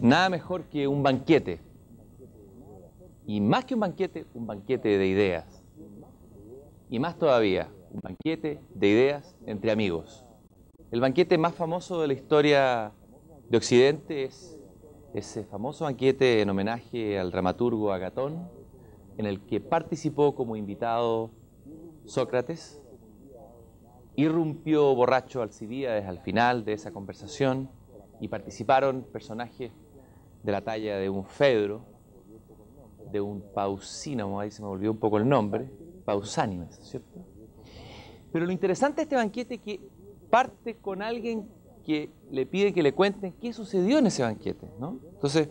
Nada mejor que un banquete. Y más que un banquete de ideas. Y más todavía, un banquete de ideas entre amigos. El banquete más famoso de la historia de Occidente es ese famoso banquete en homenaje al dramaturgo Agatón, en el que participó como invitado Sócrates. Irrumpió borracho Alcibíades al final de esa conversación y participaron personajes de la talla de un Fedro, de un Pausínamo, ahí se me olvidó un poco el nombre, Pausánimes, ¿cierto? Pero lo interesante de este banquete es que parte con alguien que le pide que le cuenten qué sucedió en ese banquete, ¿no? Entonces,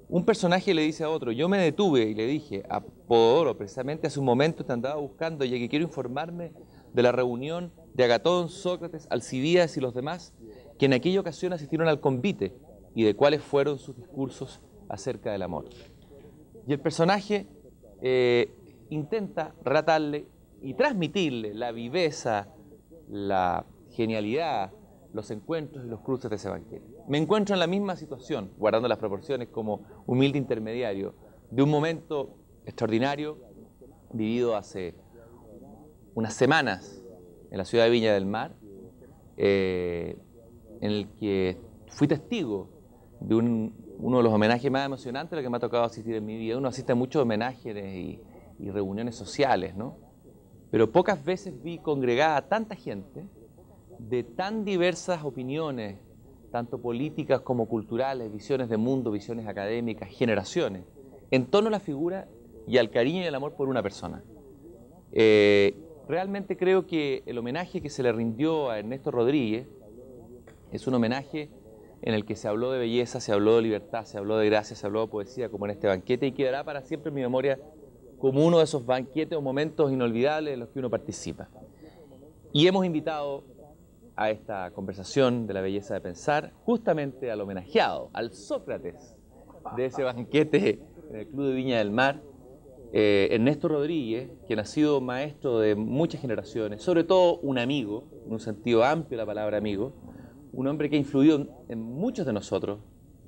un personaje le dice a otro, yo me detuve y le dije a Pododoro, precisamente hace un momento te andaba buscando, ya que quiero informarme de la reunión de Agatón, Sócrates, Alcibíades y los demás, que en aquella ocasión asistieron al convite y de cuáles fueron sus discursos acerca del amor. Y el personaje intenta relatarle y transmitirle la viveza, la genialidad, los encuentros y los cruces de ese banquete. Me encuentro en la misma situación, guardando las proporciones como humilde intermediario, de un momento extraordinario vivido hace unas semanas en la ciudad de Viña del Mar, en el que fui testigo de uno de los homenajes más emocionantes a los que me ha tocado asistir en mi vida. Uno asiste a muchos homenajes y reuniones sociales, ¿no? Pero pocas veces vi congregada a tanta gente de tan diversas opiniones, tanto políticas como culturales, visiones de mundo, visiones académicas, generaciones, en torno a la figura y al cariño y el amor por una persona. Realmente creo que el homenaje que se le rindió a Ernesto Rodríguez es un homenaje en el que se habló de belleza, se habló de libertad, se habló de gracia, se habló de poesía, como en este banquete, y quedará para siempre en mi memoria como uno de esos banquetes o momentos inolvidables en los que uno participa. Y hemos invitado a esta conversación de la belleza de pensar justamente al homenajeado, al Sócrates de ese banquete en el Club de Viña del Mar, Ernesto Rodríguez, quien ha sido maestro de muchas generaciones, sobre todo un amigo, en un sentido amplio la palabra amigo, un hombre que ha influido en muchos de nosotros,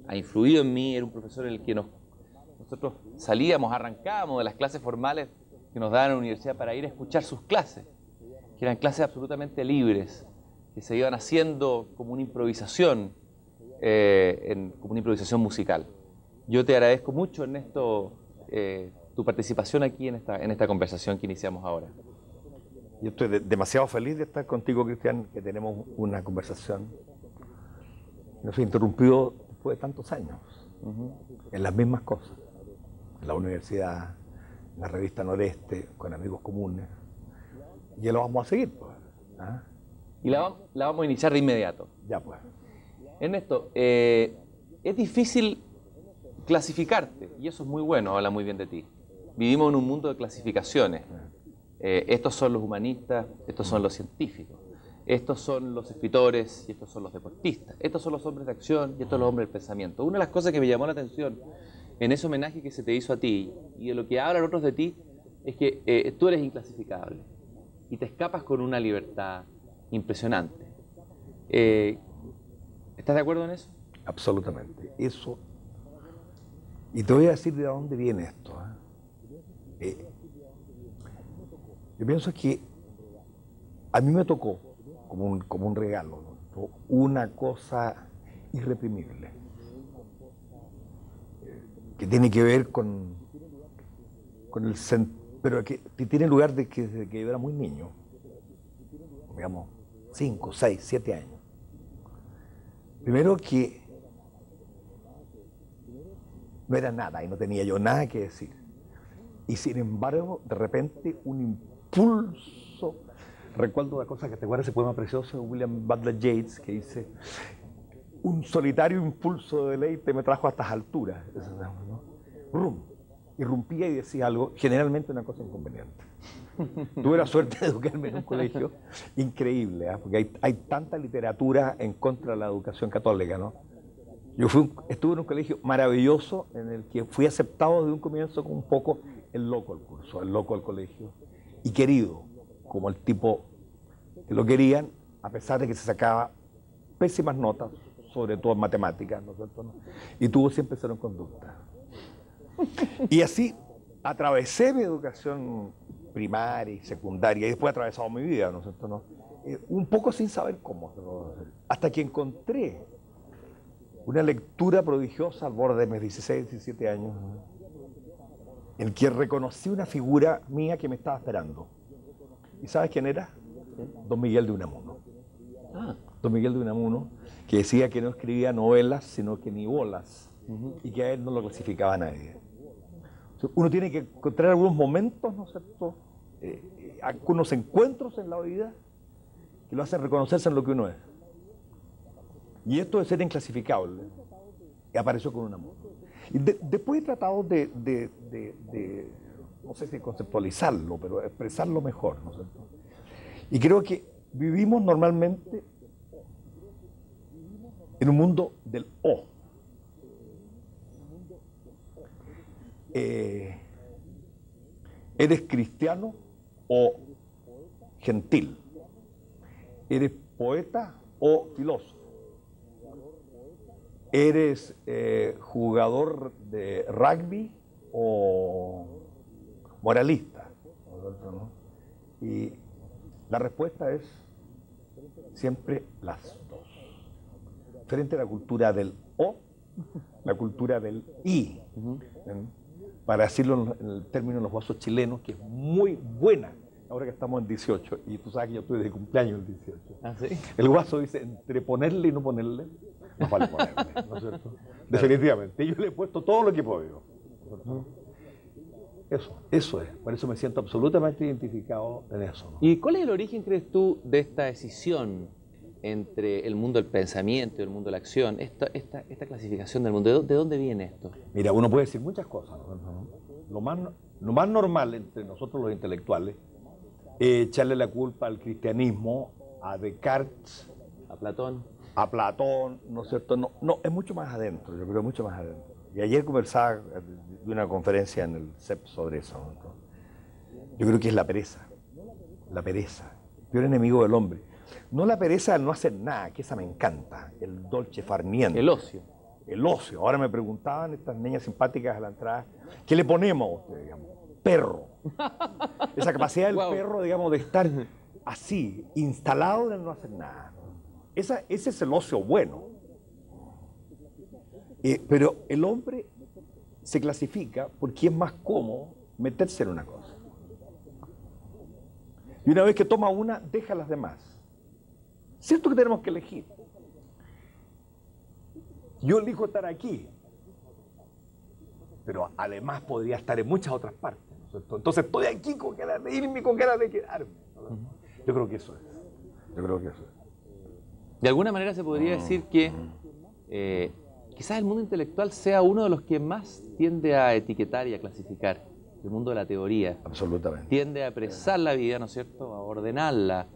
ha influido en mí, era un profesor en el que nosotros salíamos, arrancábamos de las clases formales que nos daban en la universidad para ir a escuchar sus clases, que eran clases absolutamente libres, que se iban haciendo como una improvisación, como una improvisación musical. Yo te agradezco mucho, Ernesto, tu participación aquí en esta conversación que iniciamos ahora. Yo estoy demasiado feliz de estar contigo, Cristian, que tenemos una conversación que nos interrumpió después de tantos años, en las mismas cosas, en la universidad, en la revista Noreste, con amigos comunes, y ya lo vamos a seguir, pues. ¿Ah? Y la vamos a iniciar de inmediato. Ya, pues. Ernesto, es difícil clasificarte, y eso es muy bueno, habla muy bien de ti. Vivimos en un mundo de clasificaciones. Estos son los humanistas, estos son los científicos, estos son los escritores y estos son los deportistas, estos son los hombres de acción y estos son los hombres del pensamiento. Una de las cosas que me llamó la atención en ese homenaje que se te hizo a ti y de lo que hablan otros de ti es que tú eres inclasificable y te escapas con una libertad impresionante. ¿Estás de acuerdo en eso? Absolutamente. Eso. Y te voy a decir de dónde viene esto. Yo pienso que a mí me tocó, como un regalo, ¿no?, una cosa irreprimible, que tiene que ver con pero que tiene lugar desde que yo era muy niño, digamos, 5, 6, 7 años. Primero que no era nada y no tenía yo nada que decir. Y sin embargo, de repente, un impulso. Recuerdo una cosa que te acuerdas, ese poema precioso de William Butler Yeats, que dice: un solitario impulso de deleite me trajo a estas alturas, ¿no? Rum. Irrumpía y decía algo, generalmente una cosa inconveniente. Tuve la suerte de educarme en un colegio increíble, ¿eh? Porque hay tanta literatura en contra de la educación católica, ¿no? Yo estuve en un colegio maravilloso en el que fui aceptado desde un comienzo como un poco el loco del curso, el loco del colegio, y querido, como el tipo que lo querían, a pesar de que se sacaba pésimas notas, sobre todo en matemáticas, ¿no es cierto? ¿No? Y tuvo siempre cero en conducta. Y así atravesé mi educación primaria y secundaria, y después he atravesado mi vida, ¿no es cierto? ¿No? Un poco sin saber cómo, hasta que encontré una lectura prodigiosa al borde de mis 16, 17 años, ¿no? En que reconocí una figura mía que me estaba esperando. ¿Y sabes quién era? Don Miguel de Unamuno. Don Miguel de Unamuno, que decía que no escribía novelas, sino que ni bolas, y que a él no lo clasificaba nadie. Uno tiene que encontrar algunos momentos, ¿no es cierto?, algunos encuentros en la vida que lo hacen reconocerse en lo que uno es. Y esto de ser inclasificable apareció con Unamuno. Y después he tratado de no sé si conceptualizarlo, pero expresarlo mejor, ¿no es cierto? Y creo que vivimos normalmente en un mundo del O. ¿Eres cristiano o gentil? ¿Eres poeta o filósofo? ¿Eres jugador de rugby o moralista? ¿No? Y la respuesta es siempre las dos. Frente a la cultura del O, la cultura del I, para decirlo en el término de los guasos chilenos, que es muy buena, ahora que estamos en 18, y tú sabes que yo estoy de cumpleaños el 18. ¿Ah, sí? El guaso dice, entre ponerle y no ponerle, más vale ponerle, ¿no es cierto? Definitivamente, yo le he puesto todo lo que he podido. Eso es, por eso me siento absolutamente identificado en eso, ¿no? ¿Y cuál es el origen, crees tú, de esta decisión entre el mundo del pensamiento y el mundo de la acción? Esta clasificación del mundo, ¿de dónde viene esto? Mira, uno puede decir muchas cosas, ¿no? Lo más normal entre nosotros los intelectuales es echarle la culpa al cristianismo, a Descartes, ¿A Platón? ¿no es cierto? No, es mucho más adentro, yo creo, mucho más adentro. Y ayer conversaba de una conferencia en el CEP sobre eso, ¿no? Yo creo que es la pereza, el peor enemigo del hombre. No la pereza al no hacer nada, que esa me encanta, el dolce far niente. El ocio. El ocio. Ahora me preguntaban estas niñas simpáticas a la entrada, ¿qué le ponemos a usted, digamos? Perro. Esa capacidad del perro, digamos, de estar así, instalado en no hacer nada. Ese es el ocio bueno. Pero el hombre se clasifica porque es más cómodo meterse en una cosa. Y una vez que toma una, deja las demás. Cierto que tenemos que elegir. Yo elijo estar aquí, pero además podría estar en muchas otras partes, ¿no es cierto? Entonces estoy aquí con ganas de irme, con ganas de quedarme, ¿no? Yo creo que eso es. De alguna manera se podría decir que quizás el mundo intelectual sea uno de los que más tiende a etiquetar y a clasificar. El mundo de la teoría. Absolutamente. Tiende a apresar la vida, ¿no es cierto?, a ordenarla.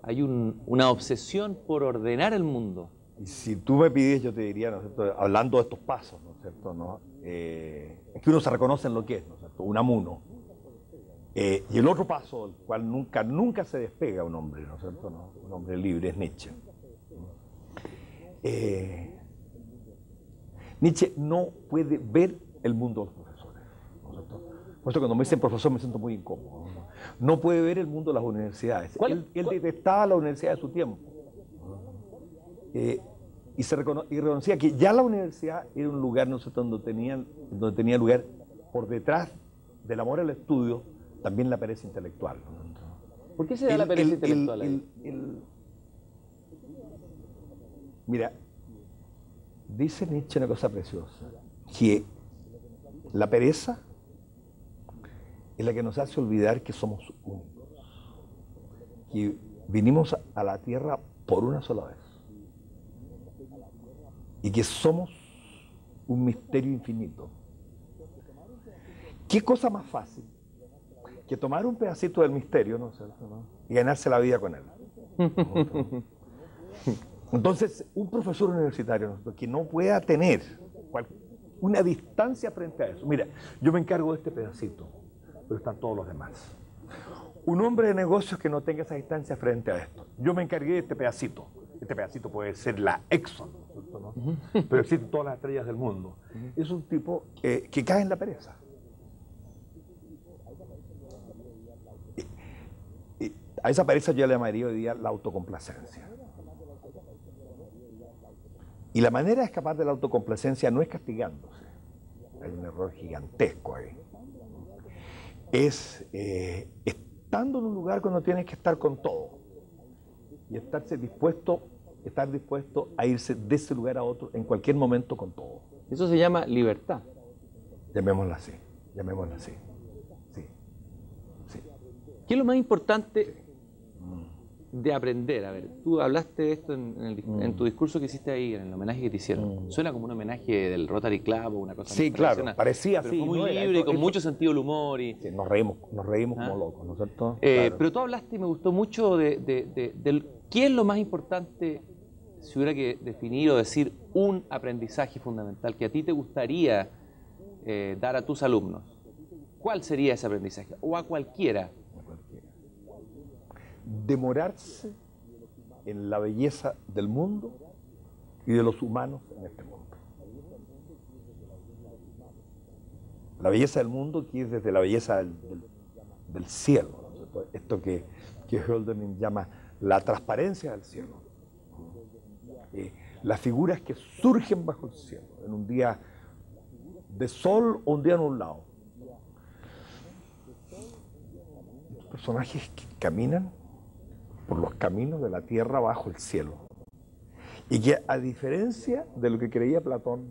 Hay una obsesión por ordenar el mundo. Y si tú me pides, yo te diría, ¿no es cierto?, hablando de estos pasos, ¿no es cierto?, ¿no? Es que uno se reconoce en lo que es, ¿no es cierto?, Unamuno. Y el otro paso, del cual nunca se despega un hombre, ¿no es cierto?, ¿no? Un hombre libre, es Nietzsche. Nietzsche no puede ver el mundo de los profesores, ¿no es cierto? Por eso cuando me dicen profesor me siento muy incómodo. No puede ver el mundo de las universidades. Él detestaba la universidad de su tiempo. Y reconocía que ya la universidad era un lugar, ¿no sé?, donde tenía lugar por detrás del amor al estudio, también la pereza intelectual, ¿no? ¿Por qué se da la pereza intelectual ahí? Mira, dice Nietzsche una cosa preciosa, que la pereza es la que nos hace olvidar que somos únicos, que vinimos a la tierra por una sola vez y que somos un misterio infinito. ¿Qué cosa más fácil que tomar un pedacito del misterio, ¿no es cierto?, ¿no?, y ganarse la vida con él? Entonces, un profesor universitario, ¿no?, que no pueda tener una distancia frente a eso. Mira, yo me encargo de este pedacito, pero están todos los demás. Un hombre de negocios que no tenga esa distancia frente a esto. Yo me encargué de este pedacito. Este pedacito puede ser la Exxon, cierto? ¿No? Pero existen todas las estrellas del mundo. Es un tipo que cae en la pereza. A esa pereza yo le llamaría hoy día la autocomplacencia. Y la manera de escapar de la autocomplacencia no es castigándose. Hay un error gigantesco ahí. Es estando en un lugar cuando tienes que estar con todo. Y estar dispuesto a irse de ese lugar a otro en cualquier momento con todo. Eso se llama libertad. Llamémosla así, llamémosla así. Sí. Sí. ¿Qué es lo más importante de aprender? A ver, tú hablaste de esto en tu discurso que hiciste ahí, en el homenaje que te hicieron. Suena como un homenaje del Rotary Club o una cosa Sí, claro, parecía así. Fue muy libre y con mucho sentido del humor. Y... Sí, nos reímos como locos, ¿no es cierto? Claro. Pero tú hablaste y me gustó mucho de qué es lo más importante, si hubiera que definir o decir un aprendizaje fundamental que a ti te gustaría dar a tus alumnos. ¿Cuál sería ese aprendizaje? O a cualquiera. Demorarse en la belleza del mundo y de los humanos en este mundo. La belleza del mundo que es desde la belleza del cielo, ¿no? Esto que Hölderlin llama la transparencia del cielo. Las figuras que surgen bajo el cielo, en un día de sol o un día nublado. Estos personajes que caminan por los caminos de la tierra bajo el cielo. Y que a diferencia de lo que creía Platón,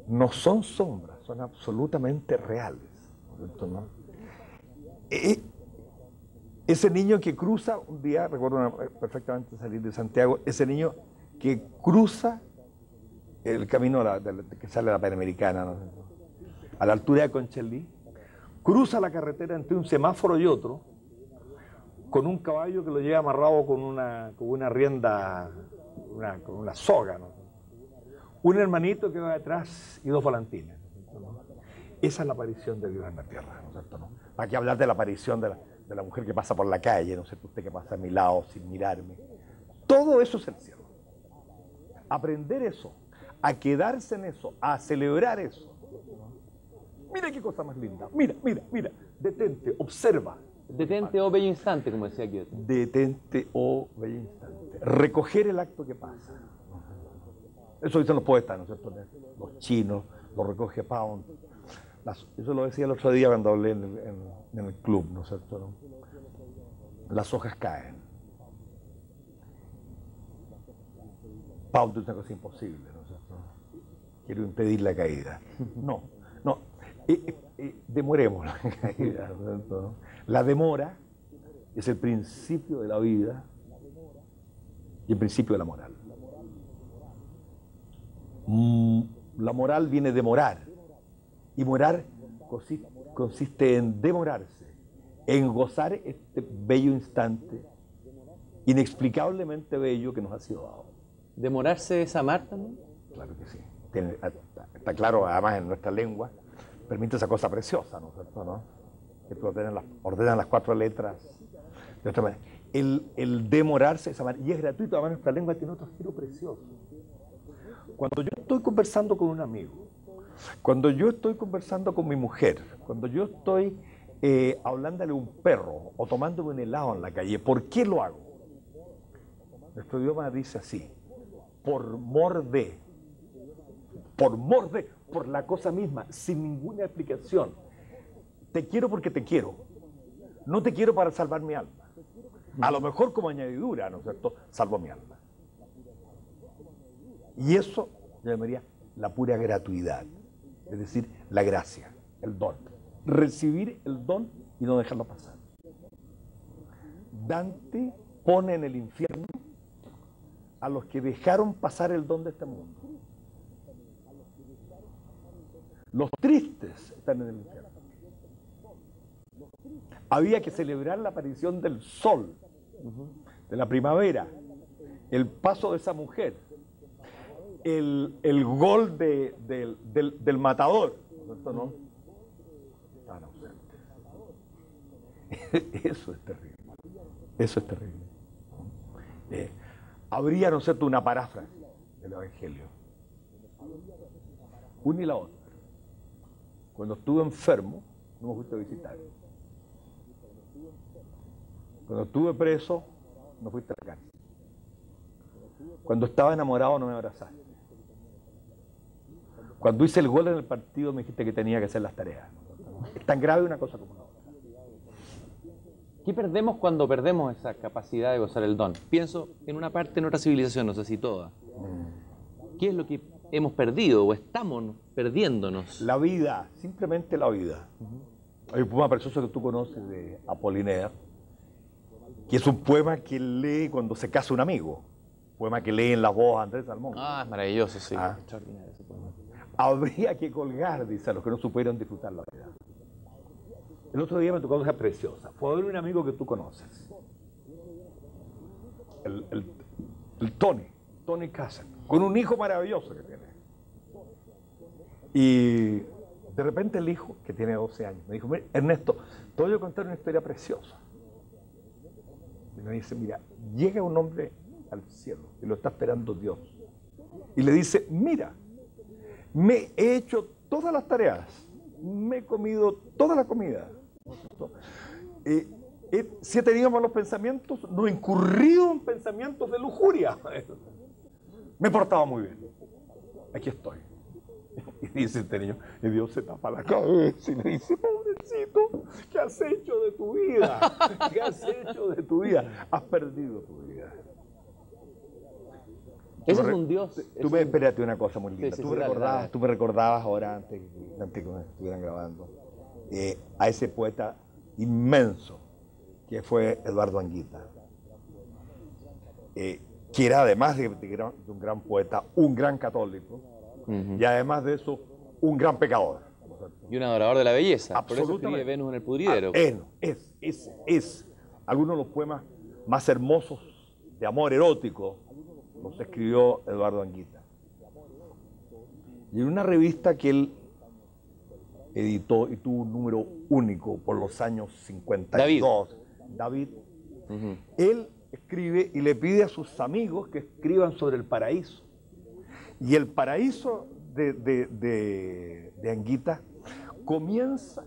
no son sombras, son absolutamente reales. ¿No? Ese niño que cruza un día, recuerdo perfectamente salir de Santiago, ese niño que cruza el camino que sale a la Panamericana, ¿no? A la altura de Conchalí, cruza la carretera entre un semáforo y otro, con un caballo que lo lleva amarrado con una rienda, con una soga, ¿no? Un hermanito que va detrás y dos volantines, ¿no? Esa es la aparición de Dios en la tierra, ¿no es cierto? ¿No? ¿Para qué hablar de la aparición de la mujer que pasa por la calle, no sé, usted que pasa a mi lado sin mirarme? Todo eso es el cielo. Aprender eso, a quedarse en eso, a celebrar eso. Mira qué cosa más linda, mira, detente, observa. Detente o bello instante, como decía Goethe. Detente o bello instante. Recoger el acto que pasa. Eso dicen los poetas, ¿no es cierto? Los chinos, lo recoge Pound. Eso lo decía el otro día cuando hablé en el club, ¿no es cierto? ¿No? Las hojas caen. Pound es una cosa imposible, ¿no es cierto? Quiero impedir la caída. No. Demoremos la caída, ¿no es cierto? La demora es el principio de la vida y el principio de la moral. La moral viene de morar, y morar consiste en demorarse, en gozar este bello instante, inexplicablemente bello que nos ha sido dado. ¿Demorarse es amar también? Claro que sí. Está claro, además en nuestra lengua, permite esa cosa preciosa, ¿no es cierto? ¿No? Que tú ordenan las cuatro letras de otra manera. El demorarse es amar, y es gratuito, además nuestra lengua tiene otro giro precioso. Cuando yo estoy conversando con un amigo, cuando yo estoy conversando con mi mujer, cuando yo estoy hablándole a un perro o tomándome un helado en la calle, ¿por qué lo hago? Nuestro idioma dice así: por mor de, por la cosa misma, sin ninguna explicación. Te quiero porque te quiero, no te quiero para salvar mi alma. A lo mejor como añadidura, ¿no es cierto?, salvo mi alma. Y eso yo llamaría la pura gratuidad, es decir, la gracia, el don. Recibir el don y no dejarlo pasar. Dante pone en el infierno a los que dejaron pasar el don de este mundo. Los tristes están en el infierno. Había que celebrar la aparición del sol, de la primavera, el paso de esa mujer, el gol del matador, ¿no? ¿No? Están ausentes. Eso es terrible. Eso es terrible. Habría, ¿no es cierto?, una paráfrasis. evangelios. Una y la otra. Cuando estuve enfermo, no me fuiste a visitar. Cuando estuve preso, no fuiste a la cárcel. Cuando estaba enamorado, no me abrazaste. Cuando hice el gol en el partido, me dijiste que tenía que hacer las tareas. Es tan grave una cosa como la otra. ¿Qué perdemos cuando perdemos esa capacidad de gozar el don? Pienso en una parte en otra civilización, no sé si toda. ¿Qué es lo que hemos perdido o estamos perdiéndonos? La vida, simplemente la vida. Hay un poema precioso que tú conoces de Apollinaire, que es un poema que lee cuando se casa un amigo. Poema que lee en la voz de Andrés Salmón. Ah, es maravilloso, sí. Extraordinario ese poema. Habría que colgar, dice, a los que no supieron disfrutar la vida. El otro día me tocó una cosa preciosa. Fue a ver un amigo que tú conoces. El Tony Castle, con un hijo maravilloso que tiene. Y de repente el hijo, que tiene 12 años, me dijo, mira, Ernesto, te voy a contar una historia preciosa. Y me dice, mira, llega un hombre al cielo y lo está esperando Dios. Y le dice, mira, me he hecho todas las tareas, me he comido toda la comida. Si he tenido malos pensamientos, no he incurrido en pensamientos de lujuria. Me he portado muy bien. Aquí estoy. Y dice este niño, y Dios se tapa la cabeza y le dice, pobrecito, ¿qué has hecho de tu vida? ¿Qué has hecho de tu vida? Has perdido tu vida. Ese es un Dios. Espérate una cosa muy linda. Sí, Tú me recordabas ahora, antes que me estuvieran grabando, a ese poeta inmenso que fue Eduardo Anguita, que era además de un gran poeta, un gran católico, y además de eso, un gran pecador. Y un adorador de la belleza. Por eso Absolutamente. escribe Venus en el pudridero. Es algunos de los poemas más hermosos de amor erótico los escribió Eduardo Anguita. Y en una revista que él editó y tuvo un número único por los años 52, David, él escribe y le pide a sus amigos que escriban sobre el paraíso. Y el paraíso de Anguita comienza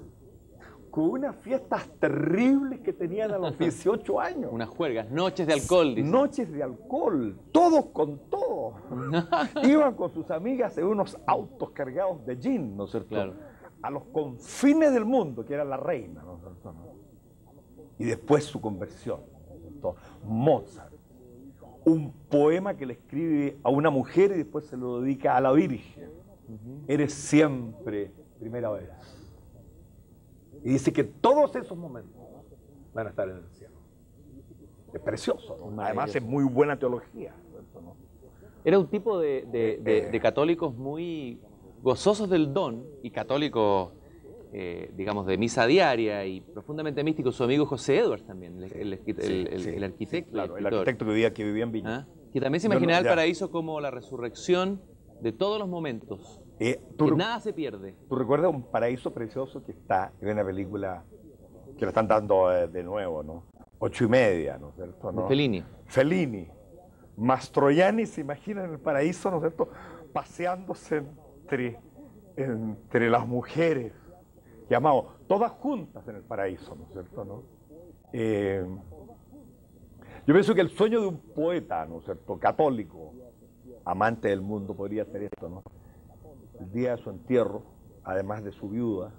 con unas fiestas terribles que tenían a los 18 años. Unas juergas, noches de alcohol. Dice. Noches de alcohol, todos con todo. Iban con sus amigas en unos autos cargados de gin, ¿no es cierto? Claro. A los confines del mundo, que era la reina, ¿no es cierto? Y después su conversión, ¿no es cierto? Mozart, un poema que le escribe a una mujer y después se lo dedica a la Virgen. Eres siempre primera vez. Y dice que todos esos momentos van a estar en el cielo. Es precioso, ¿no? Además es muy buena teología, ¿no? Era un tipo de católicos muy gozosos del don y católicos, digamos, de misa diaria y profundamente místicos. Su amigo José Edwards también, el arquitecto. Claro, el arquitecto que vivía en Viña. Que también se imaginaba el paraíso como la resurrección de todos los momentos. Que nada se pierde. ¿Tú recuerdas un paraíso precioso que está en una película que lo están dando de nuevo, ¿no? 8:30, ¿no es cierto? ¿No? De Fellini. Fellini. Mastroianni se imagina en el paraíso, ¿no es cierto? Paseándose entre las mujeres, llamados, todas juntas en el paraíso, ¿no es cierto? ¿No? Yo pienso que el sueño de un poeta, ¿no es cierto?, católico, amante del mundo, podría ser esto, ¿no? El día de su entierro, además de su viuda,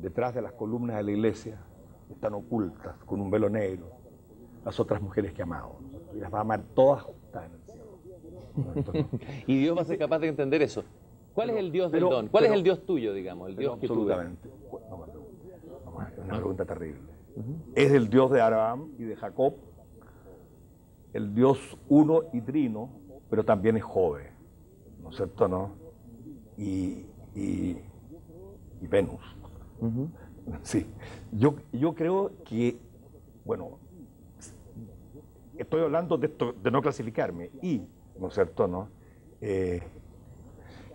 detrás de las columnas de la iglesia, están ocultas con un velo negro las otras mujeres que ha amado, ¿no? Y las va a amar todas juntas en el cielo, ¿no? Y Dios va a ser capaz de entender eso. ¿Cuál es el Dios del don? ¿Cuál es el Dios tuyo, digamos? El Dios que tú ves. Absolutamente. Es una pregunta terrible. Es el Dios de Abraham y de Jacob, el Dios uno y trino, pero también es joven, ¿no es cierto? ¿No? Y Venus. Sí. Yo creo que, bueno, estoy hablando de esto, de no clasificarme, ¿no es cierto? ¿No?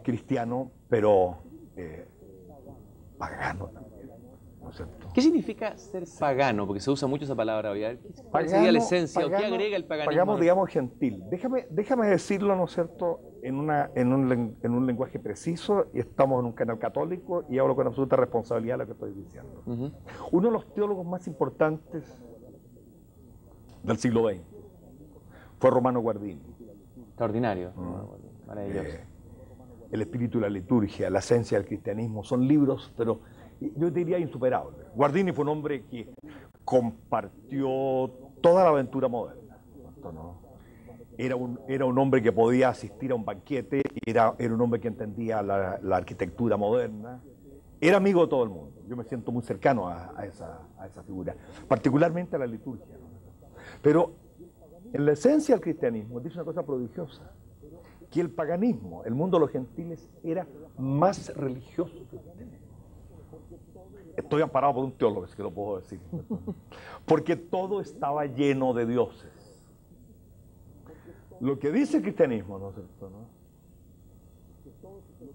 Cristiano, pero pagano también. ¿no es cierto? ¿Qué significa ser pagano? Porque se usa mucho esa palabra hoy. ¿Cuál sería la esencia o qué agrega el paganismo? Pagano, digamos, gentil. Déjame decirlo, ¿no es cierto?, en un lenguaje preciso, y estamos en un canal católico y hablo con absoluta responsabilidad de lo que estoy diciendo. Uno de los teólogos más importantes del siglo XX fue Romano Guardini. Extraordinario. Maravilloso. El espíritu de la liturgia, la esencia del cristianismo, son libros, pero yo diría insuperables. Guardini fue un hombre que compartió toda la aventura moderna, ¿no? Era un hombre que podía asistir a un banquete, era un hombre que entendía la arquitectura moderna, era amigo de todo el mundo. Yo me siento muy cercano a esa figura, particularmente a la liturgia, ¿no? Pero en la esencia del cristianismo dice una cosa prodigiosa, que el paganismo, el mundo de los gentiles, era más religioso que el cristianismo. Estoy amparado por un teólogo, es que lo puedo decir. Porque todo estaba lleno de dioses. Lo que dice el cristianismo, ¿no es cierto?, ¿no?,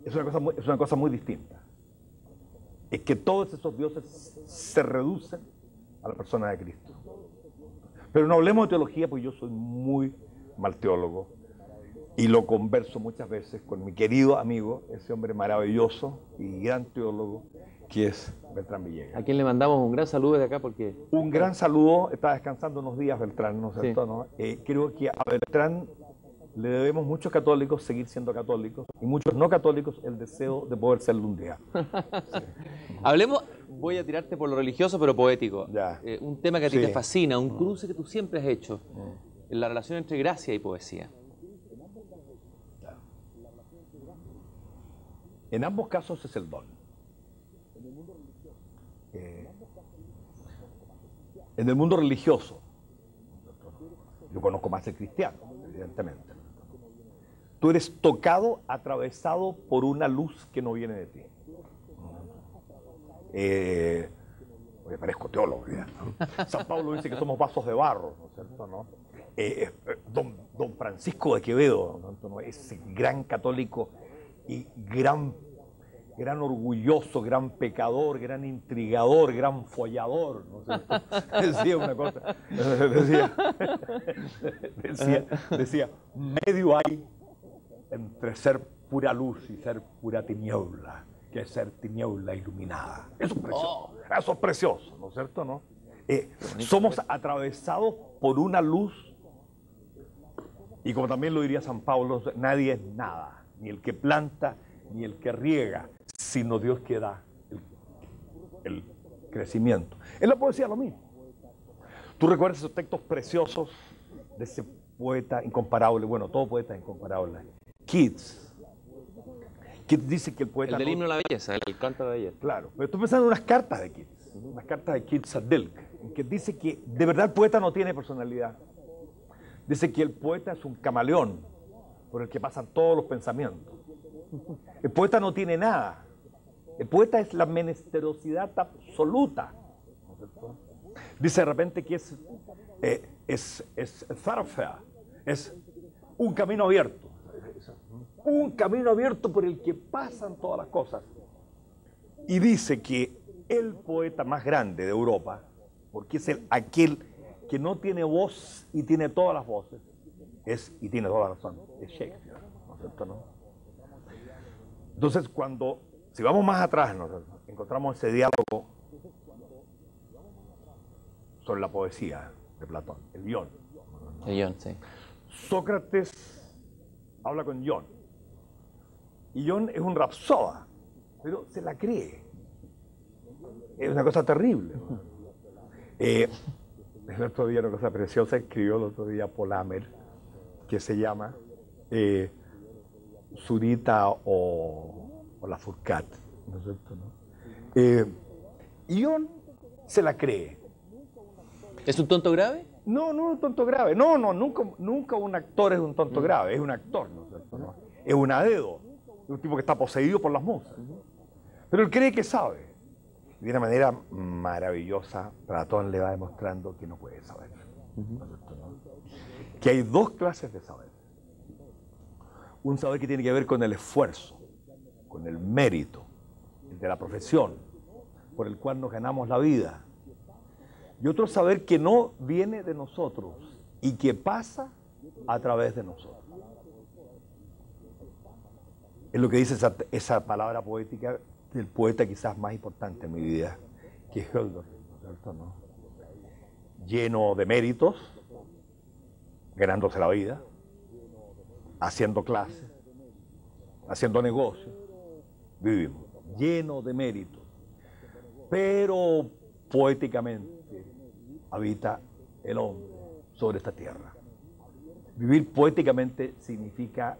es una cosa muy distinta. Es que todos esos dioses se reducen a la persona de Cristo. Pero no hablemos de teología, porque yo soy muy mal teólogo y lo converso muchas veces con mi querido amigo, ese hombre maravilloso y gran teólogo, que es Beltrán Villegas. A quien le mandamos un gran saludo desde acá porque... Un gran saludo, está descansando unos días Beltrán, ¿no es cierto? Sí. ¿No? Creo que a Beltrán le debemos muchos católicos seguir siendo católicos y muchos no católicos el deseo de poder serlo un día. Sí. Hablemos, voy a tirarte por lo religioso pero poético. Un tema que a ti te fascina, un cruce que tú siempre has hecho, en la relación entre gracia y poesía. En ambos casos es el don. En el mundo religioso, yo conozco más el cristiano, evidentemente. Tú eres tocado, atravesado por una luz que no viene de ti. Me parezco teólogo, ¿no? San Pablo dice que somos vasos de barro, ¿no es cierto?, ¿no? Don Francisco de Quevedo, ¿no?, ese gran católico y gran orgulloso, gran pecador, gran intrigador, gran follador, ¿no sé? Decía una cosa, decía, medio hay entre ser pura luz y ser pura tiniebla, que es ser tiniebla iluminada. Eso es precioso, eso es precioso, ¿no es cierto?, ¿no? Somos atravesados por una luz, y como también lo diría San Pablo, nadie es nada, ni el que planta, ni el que riega, sino Dios que da el crecimiento. En la poesía lo mismo. Tú recuerdas esos textos preciosos de ese poeta incomparable, bueno, todo poeta es incomparable, Keats. Keats dice que el poeta... El del himno a la belleza, el canto de la belleza. Claro, pero estoy pensando en unas cartas de Keats, unas cartas de Keats a Dilke, en que dice que de verdad el poeta no tiene personalidad. Dice que el poeta es un camaleón por el que pasan todos los pensamientos. El poeta no tiene nada. El poeta es la menesterosidad absoluta. Dice de repente que es thoroughfare, es un camino abierto. Un camino abierto por el que pasan todas las cosas. Y dice que el poeta más grande de Europa, porque es aquel que no tiene voz y tiene todas las voces, y tiene toda la razón, es Shakespeare, ¿no es cierto?, ¿no? Entonces, si vamos más atrás, encontramos ese diálogo sobre la poesía de Platón, el Ión. El Ión, sí. Sócrates habla con Ión. Y Ión es un rapsoda, pero se la cree. Es una cosa terrible, ¿no? El otro día, una cosa preciosa, escribió el otro día Polamer, que se llama Zurita o la Furcat, ¿no es cierto?, ¿no? Ión se la cree. ¿Es un tonto grave? No, no es un tonto grave. No, nunca un actor es un tonto grave, es un actor, ¿no es cierto?, ¿no? Es un adedo, es un tipo que está poseído por las musas. Pero él cree que sabe. Y de una manera maravillosa, Platón le va demostrando que no puede saber. ¿No es cierto?, ¿no? Que hay dos clases de saber. Un saber que tiene que ver con el esfuerzo, con el mérito, el de la profesión, por el cual nos ganamos la vida. Y otro saber que no viene de nosotros y que pasa a través de nosotros. Es lo que dice esa palabra poética del poeta quizás más importante en mi vida, que es Hölder, ¿cierto? ¿No? Lleno de méritos, ganándose la vida, haciendo clases, haciendo negocios, vivimos, lleno de méritos, pero poéticamente habita el hombre sobre esta tierra. Vivir poéticamente significa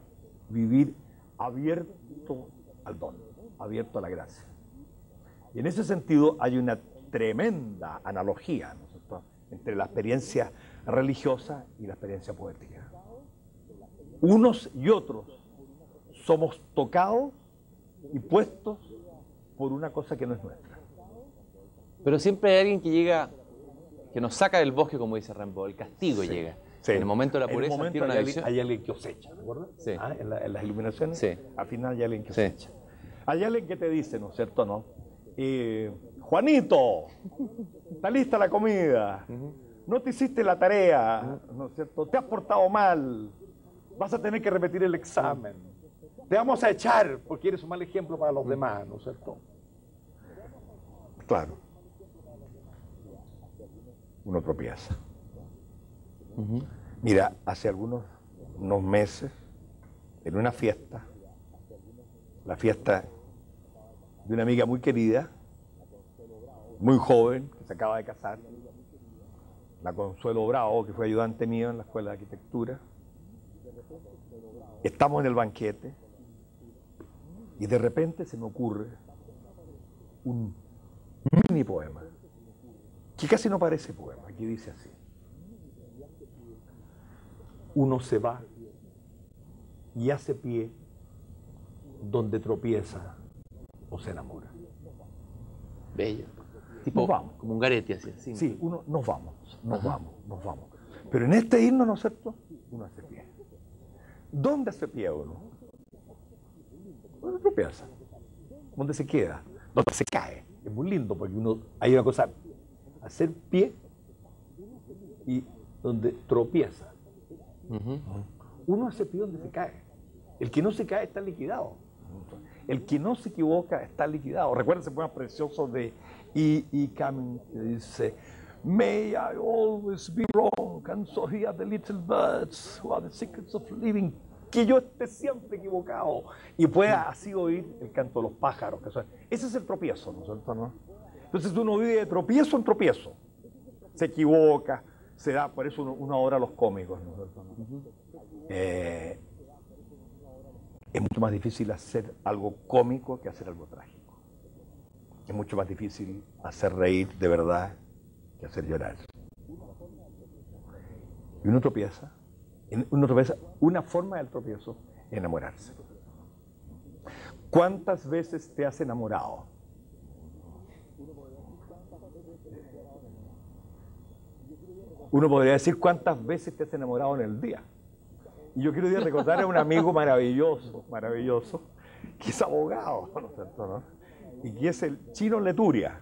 vivir abierto al don, abierto a la gracia. Y en ese sentido hay una tremenda analogía, ¿no es cierto?, entre la experiencia religiosa y la experiencia poética. Unos y otros somos tocados y puestos por una cosa que no es nuestra. Pero siempre hay alguien que llega, que nos saca del bosque, como dice Rimbaud, el castigo llega. Sí. En el momento de la pureza tiene una visión. Hay alguien que cosecha, ¿recuerdas? Sí. En las iluminaciones, sí, al final hay alguien que sí, cosecha. Hay alguien que te dice, ¿no es cierto? ¿No? Juanito, está lista la comida, no te hiciste la tarea, ¿no es cierto? Te has portado mal, vas a tener que repetir el examen, te vamos a echar porque eres un mal ejemplo para los demás, ¿no es cierto? Claro. Uno tropieza. Mira, hace unos meses, en una fiesta, la fiesta de una amiga muy querida, muy joven, que se acaba de casar, la Consuelo Bravo, que fue ayudante mío en la Escuela de Arquitectura. Estamos en el banquete y de repente se me ocurre un mini poema, que casi no parece poema, que dice así: uno se va y hace pie donde tropieza o se enamora. Bello. Tipo, nos vamos. Como un garete así. Sí, nos vamos. Pero en este himno, ¿no es cierto?, uno hace pie. ¿Dónde hace pie uno? ¿Dónde tropieza? ¿Dónde se queda? ¿Dónde se cae? Es muy lindo porque hay una cosa, hacer pie y donde tropieza. Uno hace pie donde se cae. El que no se cae está liquidado. El que no se equivoca está liquidado. Recuerden ese poema precioso de E. Cummings que dice: May I always be wrong and so hear the little birds who are the secrets of living. Que yo esté siempre equivocado y pueda así oír el canto de los pájaros. Ese es el tropiezo, ¿no es cierto? ¿No? Entonces uno vive de tropiezo en tropiezo. Se equivoca, se da, por eso uno adora a los cómicos, ¿no es cierto? Es mucho más difícil hacer algo cómico que hacer algo trágico. Es mucho más difícil hacer reír de verdad que hacer llorar. Y uno tropieza. Una forma del tropiezo es enamorarse. ¿Cuántas veces te has enamorado? Uno podría decir cuántas veces te has enamorado en el día. Y yo quiero recordar a un amigo maravilloso, que es abogado, ¿no es cierto?, ¿no? Y que es el Chino Leturia.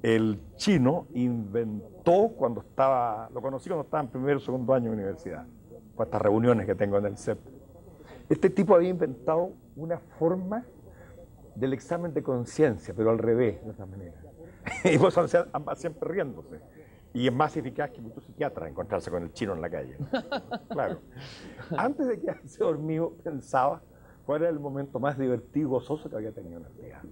El chino inventó lo conocí cuando estaba en primer o segundo año de universidad, por estas reuniones que tengo en el CEP. Este tipo había inventado una forma del examen de conciencia, pero al revés, de otra manera. Y pues ambas siempre riéndose. Y es más eficaz que muchos psiquiatras encontrarse con el chino en la calle. Claro. Antes de quedarse dormido, pensaba cuál era el momento más divertido y gozoso que había tenido en el día.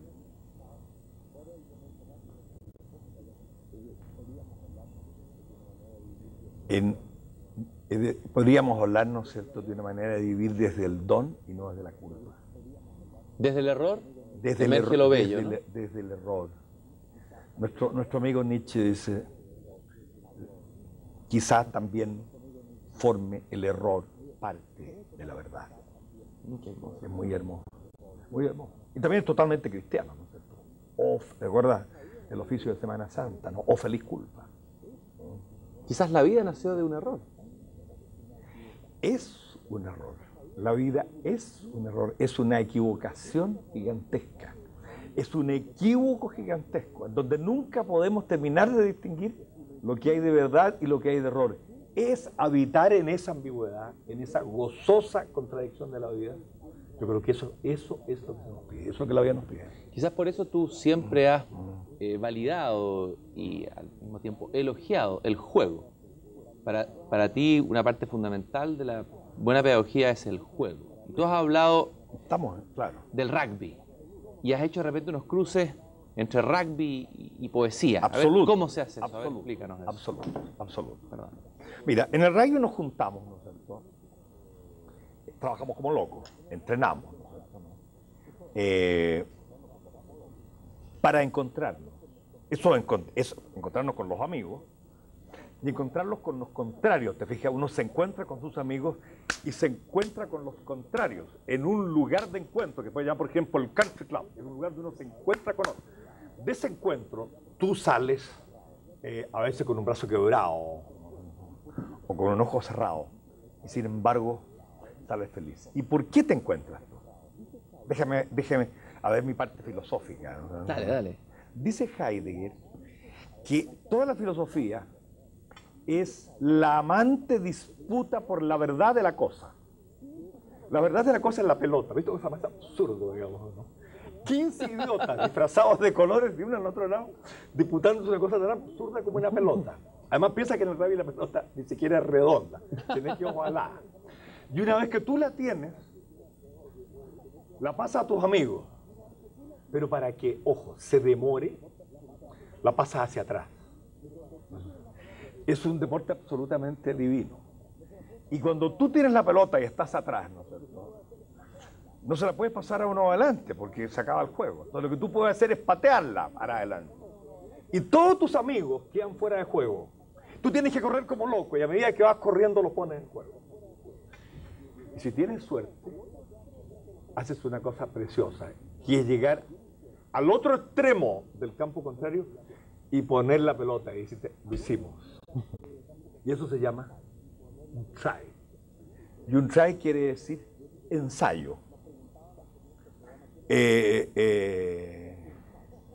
Podríamos hablar, ¿no es cierto?, de una manera de vivir desde el don y no desde la culpa. ¿Desde el error? Desde el error, lo bello, ¿no? Desde el error. Nuestro amigo Nietzsche dice: quizás también forme el error parte de la verdad. Es muy hermoso. Muy hermoso. Y también es totalmente cristiano, ¿no es cierto? ¿Recuerda el oficio de Semana Santa, ¿no? O feliz culpa. Quizás la vida nació de un error. Es un error. La vida es un error, es una equivocación gigantesca. es un equívoco gigantesco, en donde nunca podemos terminar de distinguir lo que hay de verdad y lo que hay de error. Es habitar en esa ambigüedad, en esa gozosa contradicción de la vida. Yo creo que eso es lo que se nos pide, eso es lo que la vida nos pide. Quizás por eso tú siempre has validado y al mismo tiempo elogiado el juego. Para ti una parte fundamental de la buena pedagogía es el juego. Y tú has hablado del rugby y has hecho de repente unos cruces entre rugby y poesía. Absoluto. A ver, ¿cómo se hace eso? Absoluto. A ver, explícanos eso. Absoluto. Perdón. Mira, en el rugby nos juntamos, ¿no es cierto? Trabajamos como locos, entrenamos, ¿no es cierto? Para encontrarnos. Eso es encontrarnos con los amigos y encontrarlos con los contrarios. Te fijas, uno se encuentra con sus amigos y se encuentra con los contrarios en un lugar de encuentro, que puede llamar, por ejemplo, el country club, en un lugar donde uno se encuentra con otro. De ese encuentro, tú sales a veces con un brazo quebrado o con un ojo cerrado, y sin embargo, sales feliz. ¿Y por qué te encuentras? Déjame a ver mi parte filosófica, ¿no? Dale. Dice Heidegger que toda la filosofía es la amante disputa por la verdad de la cosa. La verdad de la cosa es la pelota. ¿Viste? Es más absurdo, digamos, ¿no? 15 idiotas disfrazados de colores de uno al otro lado, disputándose una cosa tan absurda como una pelota. Además piensa que en el rugby la pelota ni siquiera es redonda, tenés que ojalá. Y una vez que tú la tienes, la pasas a tus amigos. Pero para que, ojo, se demore, la pasas hacia atrás. Es un deporte absolutamente divino. Y cuando tú tienes la pelota y estás atrás, ¿no es cierto? No se la puedes pasar a uno adelante porque se acaba el juego. Entonces lo que tú puedes hacer es patearla para adelante. Y todos tus amigos quedan fuera de juego. Tú tienes que correr como loco y a medida que vas corriendo los pones en juego. Y si tienes suerte, haces una cosa preciosa, que es llegar al otro extremo del campo contrario y poner la pelota y decirte, lo hicimos. Y eso se llama un try. Y un try quiere decir ensayo.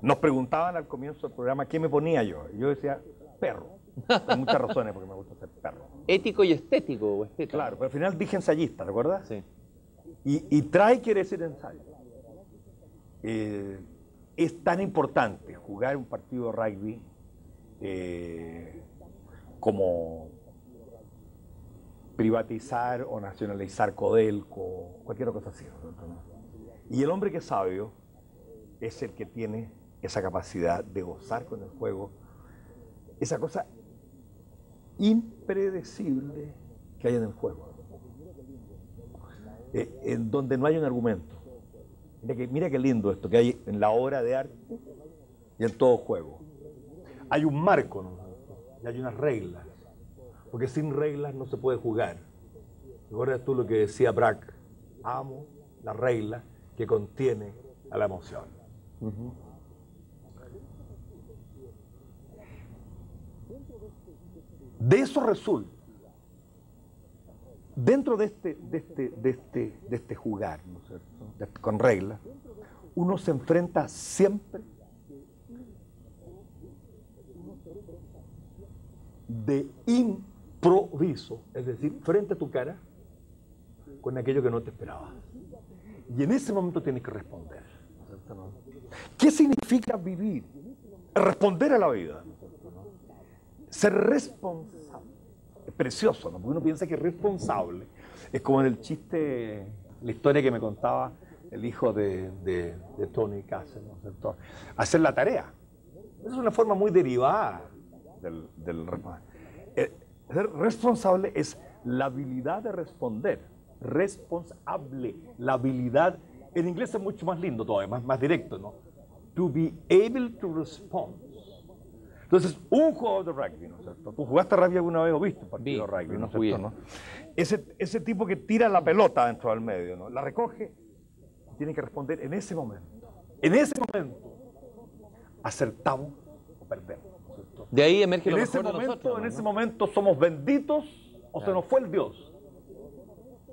Nos preguntaban al comienzo del programa qué me ponía yo. Y yo decía, perro. Por muchas razones, porque me gusta ser perro. Ético y estético, o estético. Claro, pero al final dije ensayista, ¿recuerdas? Sí. Y try quiere decir ensayo. Es tan importante jugar un partido de rugby como privatizar o nacionalizar Codelco, cualquier cosa así. ¿No? Y el hombre que es sabio es el que tiene esa capacidad de gozar con el juego, esa cosa impredecible que hay en el juego, en donde no hay un argumento. Mira qué lindo esto que hay en la obra de arte y en todo juego. Hay un marco, ¿no? Y hay unas reglas, porque sin reglas no se puede jugar. ¿Recuerdas tú lo que decía Braque? Amo la regla que contiene a la emoción. De eso resulta, dentro de este jugar, ¿no es cierto? Con reglas, uno se enfrenta siempre de improviso, es decir, frente a tu cara, con aquello que no te esperabas. Y en ese momento tienes que responder. ¿Qué significa vivir? Responder a la vida. Ser responsable. Es precioso, ¿no? Porque uno piensa que responsable es como en el chiste, la historia que me contaba el hijo de Tony Castle, ¿no es cierto? Hacer la tarea. Es una forma muy derivada del ser responsable es la habilidad de responder. Responsable, la habilidad, en inglés es mucho más lindo todavía, más directo, ¿no? To be able to respond. Entonces, un jugador de rugby, ¿no es cierto? ¿Tú jugaste rugby alguna vez o viste un partido de rugby, ¿no es cierto? ¿No? Ese tipo que tira la pelota dentro del medio, ¿no? La recoge y tiene que responder en ese momento. En ese momento, acertamos o perdemos, ¿no es cierto? De ahí emerge lo en mejor ese de momento, nosotros, ¿no? En ese momento somos benditos o se nos fue el Dios.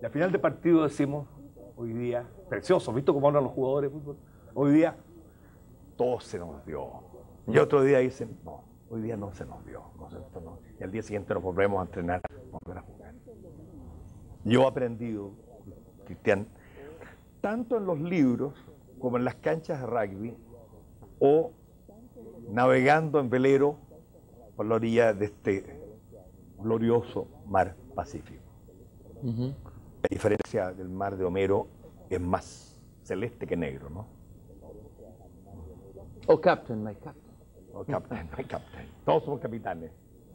Y al final del partido decimos, hoy día, precioso, ¿visto cómo hablan los jugadores de fútbol? Hoy día todo se nos dio. Y otro día dicen, no, hoy día no se nos dio, ¿no es cierto? ¿No? Y al día siguiente nos volvemos a entrenar, volver a jugar. Yo he aprendido, Cristian, tanto en los libros como en las canchas de rugby o navegando en velero por la orilla de este glorioso mar Pacífico. La diferencia del mar de Homero es más celeste que negro, ¿no? Oh, Captain, my Captain. Oh, Captain, my Captain. Todos somos capitanes.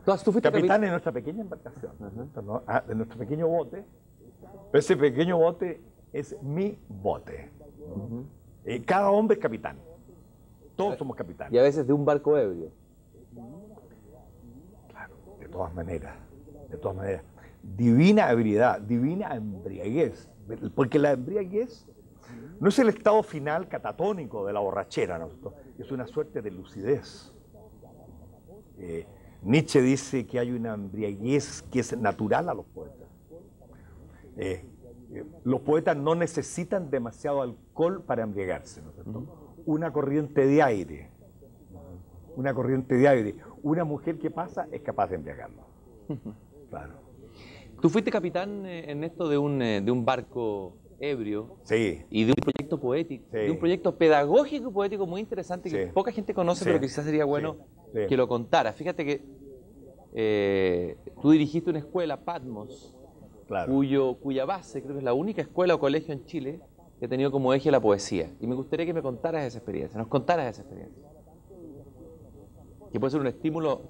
¿Tú fuiste Capitán de nuestra pequeña embarcación, ¿no? De nuestro pequeño bote. Pero ese pequeño bote es mi bote. Cada hombre es capitán. Todos somos capitanes. Y a veces de un barco ebrio. Claro, de todas maneras. De todas maneras. Divina habilidad, divina embriaguez. Porque la embriaguez no es el estado final catatónico de la borrachera, ¿no? Es una suerte de lucidez. Nietzsche dice que hay una embriaguez que es natural a los poetas. Los poetas no necesitan demasiado alcohol para embriagarse, ¿no es cierto? Una corriente de aire, una mujer que pasa es capaz de embriagarlo. Claro. Tú fuiste capitán, Ernesto, de un barco ebrio. Sí. Y de un proyecto poético, Sí. de un proyecto pedagógico y poético muy interesante que Sí. poca gente conoce, Sí. pero quizás sería bueno Sí. que lo contara. Fíjate que tú dirigiste una escuela, Patmos, Claro. cuya base, creo que es la única escuela o colegio en Chile que ha tenido como eje la poesía. Y me gustaría que me contaras esa experiencia, nos contaras esa experiencia. Que puede ser un estímulo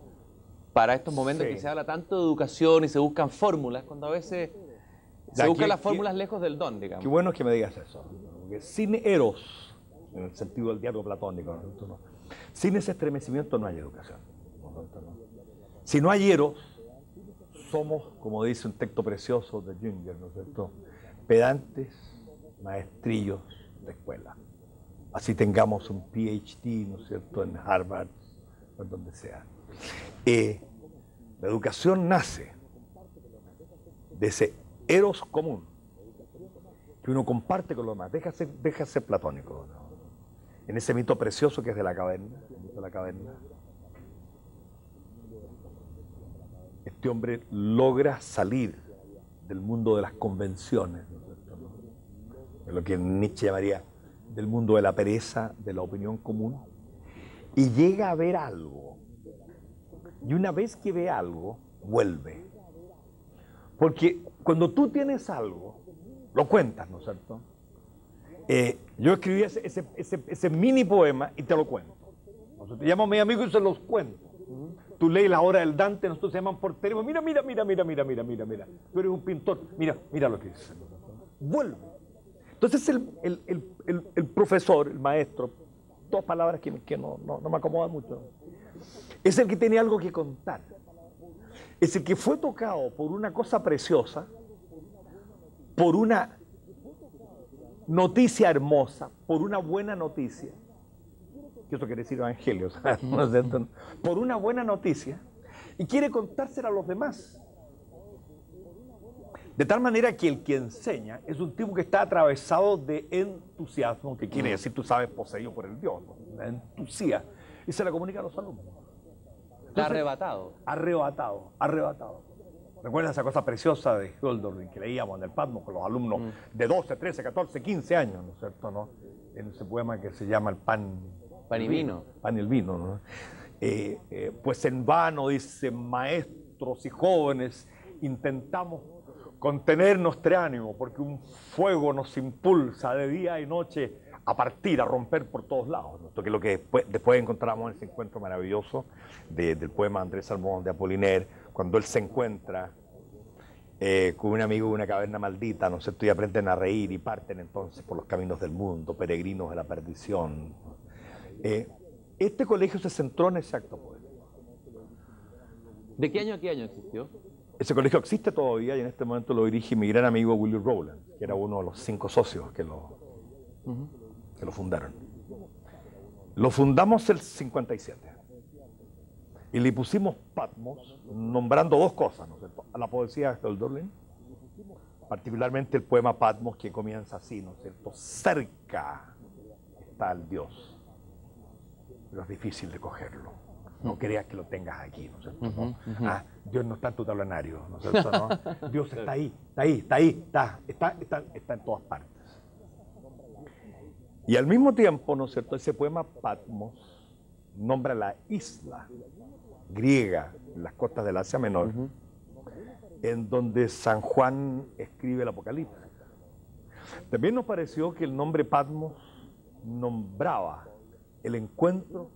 para estos momentos Sí. que se habla tanto de educación y se buscan fórmulas, cuando a veces se Ya, buscan las fórmulas lejos del don, digamos. Qué bueno que me digas eso. Porque sin eros, en el sentido del diálogo platónico, ¿no? Sin ese estremecimiento no hay educación. ¿No? Si no hay eros, somos, como dice un texto precioso de Jünger, ¿no es cierto?, pedantes, maestrillos de escuela. Así tengamos un PhD, ¿no es cierto?, en Harvard o en donde sea. La educación nace de ese eros común que uno comparte con los demás, deja ser platónico, ¿no? En ese mito precioso que es de la caverna, el mito de la caverna, este hombre logra salir del mundo de las convenciones, ¿no es cierto?, ¿no? De lo que Nietzsche llamaría del mundo de la pereza, de la opinión común, y llega a ver algo. Y una vez que ve algo, vuelve. Porque cuando tú tienes algo, lo cuentas, ¿no es cierto? Yo escribí ese mini poema y te lo cuento. Te llamo a mi amigo y se los cuento. Tú lees La Hora del Dante, nosotros se llaman por teléfono. Mira. Tú eres un pintor. Mira lo que dice. Vuelve. Entonces el profesor, el maestro, dos palabras que no me acomodan mucho, es el que tiene algo que contar. Es el que fue tocado por una cosa preciosa, por una noticia hermosa, por una buena noticia, que eso quiere decir evangelio, ¿no es cierto? Por una buena noticia, y quiere contársela a los demás. De tal manera que el que enseña es un tipo que está atravesado de entusiasmo, que quiere decir, tú sabes, poseído por el Dios, ¿no? La entusiasmo, y se la comunica a los alumnos. Está arrebatado. Arrebatado. ¿Recuerdas esa cosa preciosa de Hölderlin que leíamos en el Patmos con los alumnos de 12, 13, 14, 15 años, ¿no es cierto?, ¿no? En ese poema que se llama El pan y vino. Pan y el vino, ¿no? Pues en vano, dicen maestros y jóvenes, intentamos contener nuestro ánimo, porque un fuego nos impulsa de día y noche a partir, a romper por todos lados, ¿no? Que es lo que después encontramos en ese encuentro maravilloso del poema de Andrés Salmón de Apollinaire, cuando él se encuentra con un amigo de una caverna maldita, ¿no es cierto?, y aprenden a reír y parten entonces por los caminos del mundo, peregrinos de la perdición. Este colegio se centró en ese acto poético. ¿De qué año a qué año existió? Ese colegio existe todavía y en este momento lo dirige mi gran amigo Willy Rowland, que era uno de los 5 socios que lo fundaron. Lo fundamos el 57 y le pusimos Patmos, nombrando dos cosas, ¿no es cierto?, a la poesía de Hölderlin, particularmente el poema Patmos, que comienza así, ¿no es cierto?, cerca está el Dios. pero es difícil de cogerlo. No creas que lo tengas aquí, ¿no es cierto? ¿No? Dios no está en tu tablonario, ¿no es cierto? ¿No? Dios está ahí, está en todas partes. Y al mismo tiempo, ¿no es cierto?, ese poema Patmos nombra la isla griega en las costas del Asia Menor, en donde San Juan escribe el Apocalipsis. También nos pareció que el nombre Patmos nombraba el encuentro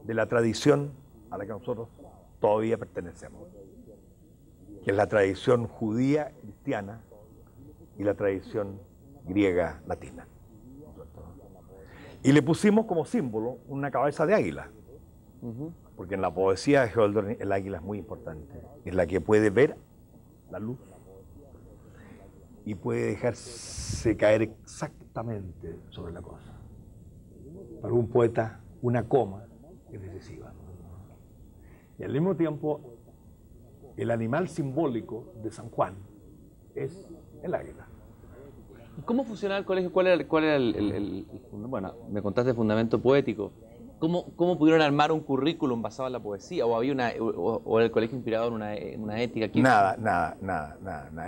de la tradición a la que nosotros todavía pertenecemos, que es la tradición judía cristiana y la tradición griega latina. Y le pusimos como símbolo una cabeza de águila, porque en la poesía de Hölderlin el águila es muy importante, es la que puede ver la luz y puede dejarse caer exactamente sobre la cosa. Para un poeta, una coma es decisiva. Y al mismo tiempo, el animal simbólico de San Juan es el águila. ¿Cómo funcionaba el colegio? ¿Cuál era bueno, me contaste el fundamento poético? ¿Cómo pudieron armar un currículum basado en la poesía? ¿O había o el colegio inspirado en una ética? Nada.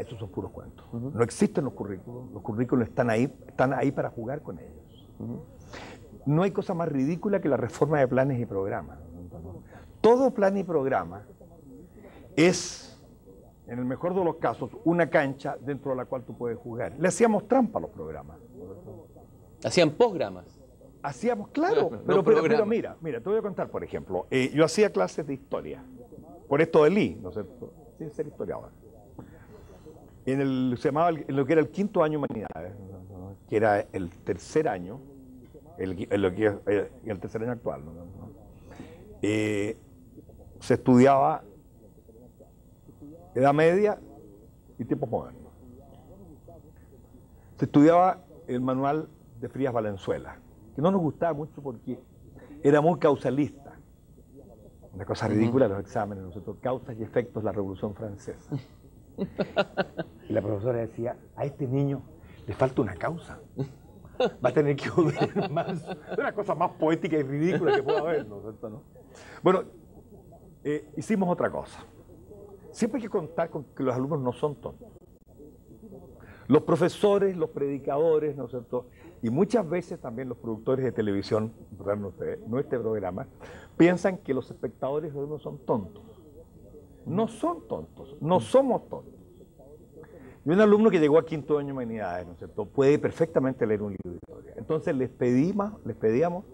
Estos son puros cuentos. No existen los currículos están ahí para jugar con ellos. No hay cosa más ridícula que la reforma de planes y programas. Todo plan y programa es, en el mejor de los casos, una cancha dentro de la cual tú puedes jugar. Le hacíamos trampa a los programas. ¿Hacían posgramas? Hacíamos, claro, pero mira, te voy a contar, por ejemplo, yo hacía clases de historia, por esto de Lee, ¿no es cierto? Sin ser historiador. Se llamaba en lo que era el quinto año de humanidades, ¿no? Que era el tercer año, el tercer año actual, ¿no? Se estudiaba Edad Media y tiempos modernos. Se estudiaba el manual de Frías Valenzuela, que no nos gustaba mucho porque era muy causalista. Una cosa ridícula de los exámenes, nosotros, causas y efectos de la Revolución Francesa. Y la profesora decía, a este niño le falta una causa. Va a tener que oír más. Es una cosa más poética y ridícula que pueda haber, ¿no es cierto? ¿No? Bueno, hicimos otra cosa. Siempre hay que contar con que los alumnos no son tontos. Los profesores, los predicadores, ¿no es cierto?, y muchas veces también los productores de televisión, no este programa, piensan que los espectadores no son tontos. No son tontos, no somos tontos. Y un alumno que llegó a quinto año de humanidades, ¿no es cierto?, puede perfectamente leer un libro de historia. Entonces les pedíamos,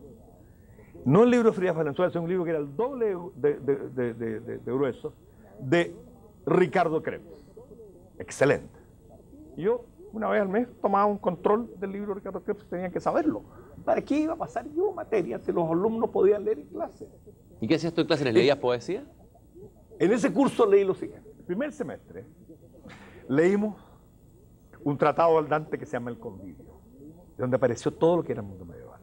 no el libro de Frías Valenzuela, sino un libro que era el doble de grueso, de Ricardo Krebs. Excelente. Y yo, una vez al mes, tomaba un control del libro de Ricardo Krebs, tenían que saberlo. ¿Para qué iba a pasar yo materia si los alumnos podían leer en clase? ¿Y qué hacías tú en clase? ¿Les leías poesía? En ese curso leí lo siguiente. El primer semestre leímos un tratado al Dante que se llama El Convivio, donde apareció todo lo que era el mundo medieval.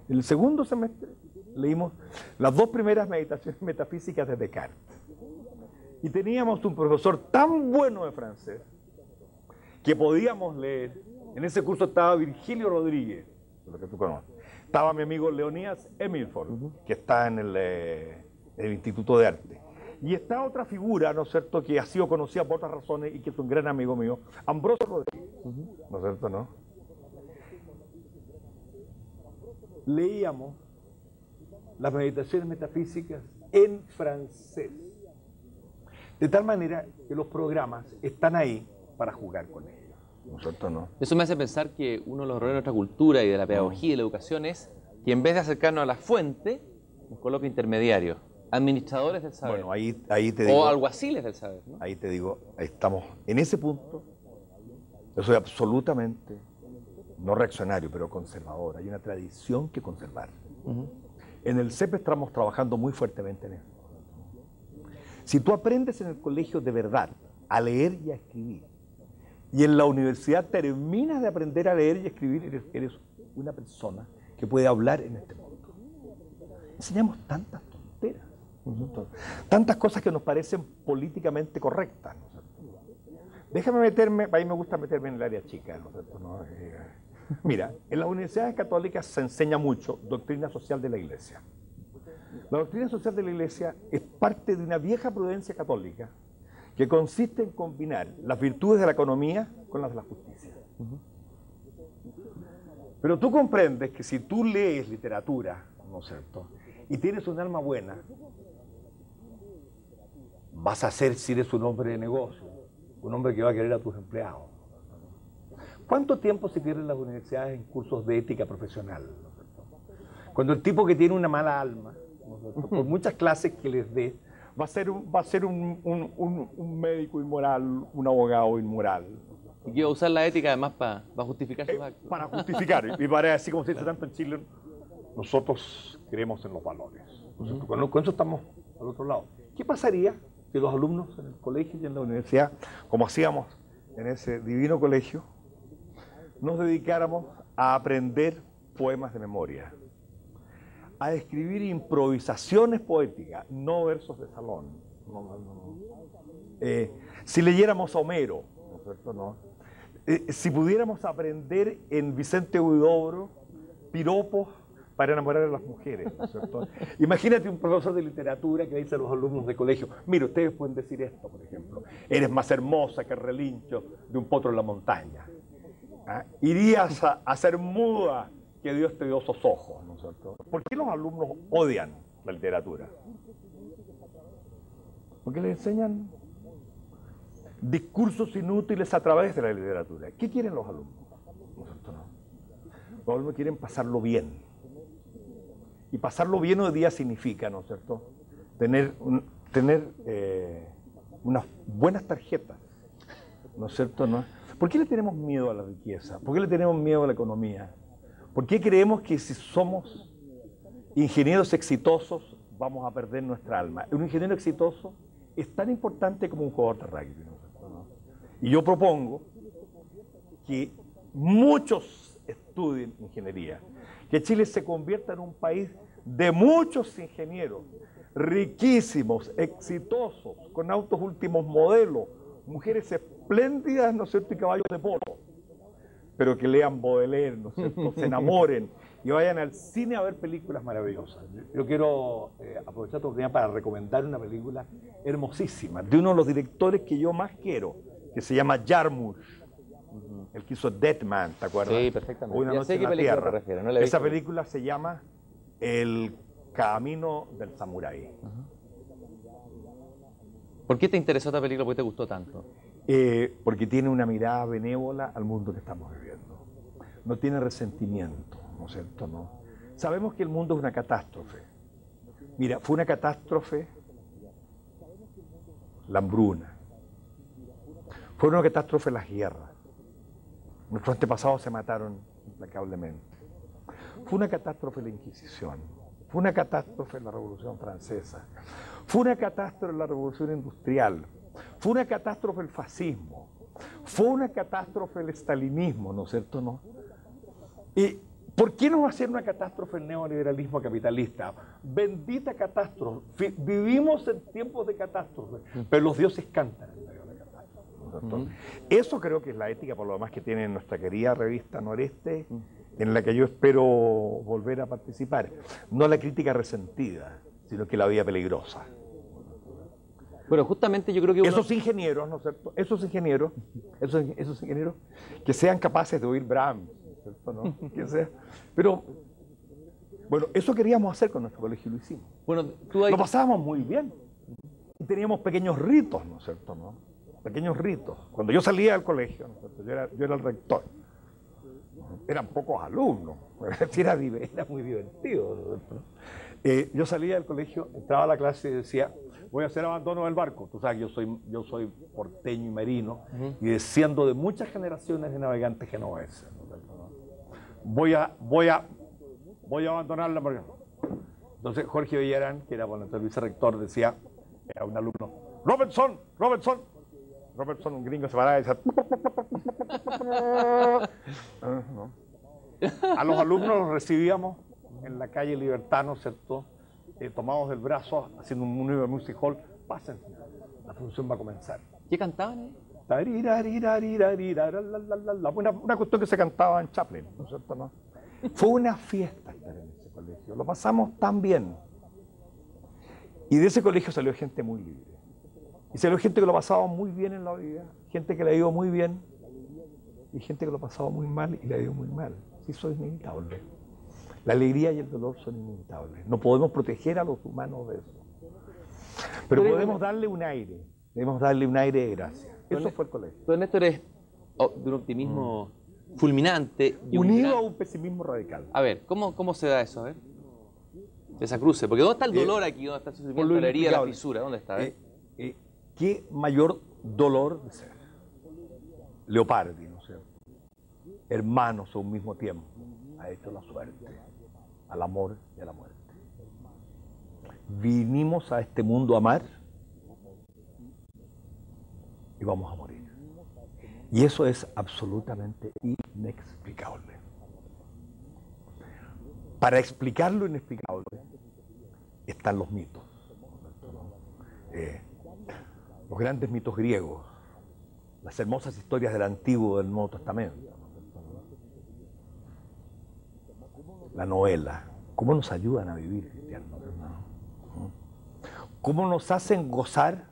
En el segundo semestre leímos las dos primeras meditaciones metafísicas de Descartes. Y teníamos un profesor tan bueno de francés que podíamos leer. En ese curso estaba Virgilio Rodríguez, lo que tú conoces. Estaba mi amigo Leonidas Emilford, que está en el Instituto de Arte. Y está otra figura, ¿no es cierto?, que ha sido conocida por otras razones y que es un gran amigo mío, Ambrosio Rodríguez, ¿no es cierto?, ¿no? Leíamos las meditaciones metafísicas en francés, de tal manera que los programas están ahí para jugar con ellos, ¿no es cierto?, ¿no? Eso me hace pensar que uno de los errores de nuestra cultura y de la pedagogía y de la educación es que en vez de acercarnos a la fuente, nos coloca intermediarios. Administradores del saber. Bueno, ahí te digo. O alguaciles del saber, ¿no? Ahí te digo, ahí estamos. En ese punto, yo soy absolutamente, no reaccionario, pero conservador. Hay una tradición que conservar. En el CEP estamos trabajando muy fuertemente en eso. Si tú aprendes en el colegio de verdad a leer y a escribir, y en la universidad terminas de aprender a leer y a escribir, eres una persona que puede hablar en este mundo. Enseñamos tantas tonteras. Tantas cosas que nos parecen políticamente correctas, ¿no? Déjame meterme, a mí me gusta meterme en el área chica, ¿no? Mira, en las universidades católicas se enseña mucho doctrina social de la Iglesia. La doctrina social de la Iglesia es parte de una vieja prudencia católica que consiste en combinar las virtudes de la economía con las de la justicia. Pero tú comprendes que si tú lees literatura, ¿no es cierto?, y tienes un alma buena, vas a ser, si eres un hombre de negocio, un hombre que va a querer a tus empleados. ¿Cuánto tiempo se pierde en las universidades en cursos de ética profesional? ¿No es cierto? Cuando el tipo que tiene una mala alma, ¿no es cierto?, por muchas clases que les dé, va a ser un médico inmoral, un abogado inmoral. Y que va a usar la ética además para justificar sus actos. Para justificar, y para así como se dice tanto en Chile, nosotros creemos en los valores. Con eso estamos al otro lado. ¿Qué pasaría si los alumnos en el colegio y en la universidad, como hacíamos en ese divino colegio, nos dedicáramos a aprender poemas de memoria, a escribir improvisaciones poéticas, no versos de salón? Si leyéramos a Homero, ¿no es cierto? ¿No? Si pudiéramos aprender en Vicente Huidobro piropos para enamorar a las mujeres, ¿no es cierto? Imagínate un profesor de literatura que dice a los alumnos de colegio: mire, ustedes pueden decir esto, por ejemplo: eres más hermosa que el relincho de un potro en la montaña. ¿Ah? Irías a ser muda que Dios te dio esos ojos, ¿no es cierto? ¿Por qué los alumnos odian la literatura? Porque les enseñan discursos inútiles a través de la literatura. ¿Qué quieren los alumnos? ¿No es cierto? No. Los alumnos quieren pasarlo bien. Y pasarlo bien hoy día significa, ¿no es cierto?, tener unas buenas tarjetas, ¿no es cierto? ¿No? ¿Por qué le tenemos miedo a la riqueza? ¿Por qué le tenemos miedo a la economía? ¿Por qué creemos que si somos ingenieros exitosos vamos a perder nuestra alma? Un ingeniero exitoso es tan importante como un jugador de rugby, ¿no es cierto? ¿No? Y yo propongo que muchos estudien ingeniería, que Chile se convierta en un país de muchos ingenieros, riquísimos, exitosos, con autos últimos modelos, mujeres espléndidas, ¿no es cierto?, y caballos de polo, pero que lean Baudelaire, ¿no es cierto?, se enamoren y vayan al cine a ver películas maravillosas. Yo quiero aprovechar esta oportunidad para recomendar una película hermosísima, de uno de los directores que yo más quiero, que se llama Jarmusch. El que hizo Dead Man, ¿te acuerdas? Sí, perfectamente. Una Ya noche sé en qué la película Tierra. te refieres, no la he Esa visto. película se llama El Camino del Samurái. ¿Por qué te interesó esta película? ¿Por qué te gustó tanto? Porque tiene una mirada benévola al mundo que estamos viviendo. No tiene resentimiento, ¿no es cierto? No. Sabemos que el mundo es una catástrofe. Mira, fue una catástrofe la hambruna. Fue una catástrofe las guerras. Nuestros antepasados se mataron implacablemente. Fue una catástrofe la Inquisición. Fue una catástrofe la Revolución Francesa. Fue una catástrofe la Revolución Industrial. Fue una catástrofe el fascismo. Fue una catástrofe el estalinismo, ¿no es cierto? ¿No? ¿Y por qué no va a ser una catástrofe el neoliberalismo capitalista? Bendita catástrofe. Vivimos en tiempos de catástrofe, pero los dioses cantan en medio de la catástrofe. Eso creo que es la ética, por lo demás, que tiene nuestra querida revista Noreste, en la que yo espero volver a participar. No la crítica resentida, sino que la vida peligrosa. Bueno, justamente yo creo que Esos ingenieros, ¿no es cierto? Esos ingenieros que sean capaces de oír Brahms, ¿no es cierto? ¿No? Que sea. Pero, bueno, eso queríamos hacer con nuestro colegio y lo hicimos. Bueno, tú ahí... Lo pasábamos muy bien. Y teníamos pequeños ritos, ¿no es cierto? ¿No? Pequeños ritos. Cuando yo salía del colegio, ¿no es cierto?, yo era el rector. Eran pocos alumnos, era muy divertido, ¿no es cierto? Yo salía del colegio, entraba a la clase y decía: voy a hacer abandono del barco. Tú sabes que yo soy porteño y marino, y desciendo de muchas generaciones de navegantes genoveses. Voy a abandonar la marina. Entonces Jorge Villarán, que era el vicerrector, decía a un alumno: Robertson, un gringo se paraba y decía... A los alumnos los recibíamos en la calle Libertad, ¿no es cierto?, tomados del brazo, haciendo un music hall. Pasen, la función va a comenzar. ¿Qué cantaban ahí? Una cuestión que se cantaba en Chaplin, ¿no es cierto? ¿No? Fue una fiesta estar en ese colegio, lo pasamos tan bien. Y de ese colegio salió gente muy libre. Y salió gente que lo pasaba muy bien en la vida, gente que le ha ido muy bien, y gente que lo pasaba muy mal y le ha ido muy mal. Sí, eso es inevitable. La alegría y el dolor son inevitables. No podemos proteger a los humanos de eso. Pero podemos darle un aire, debemos darle un aire de gracia. Eso fue el colegio. Don Néstor es de un optimismo fulminante. Y unido a un pesimismo radical. A ver, ¿cómo se da eso? A ver. Esa cruce. Porque ¿dónde está el dolor aquí? ¿Dónde está el sufrimiento, la herida, la fisura? ¿Dónde está? ¿Qué mayor dolor de ser? Leopardi, ¿no es cierto? Hermanos a un mismo tiempo. Ha hecho la suerte al amor y a la muerte. Vinimos a este mundo a amar y vamos a morir. Y eso es absolutamente inexplicable. Para explicar lo inexplicable están los mitos. Los grandes mitos griegos, las hermosas historias del Antiguo y del Nuevo Testamento, la novela, cómo nos ayudan a vivir, cristianos, hermano. Cómo nos hacen gozar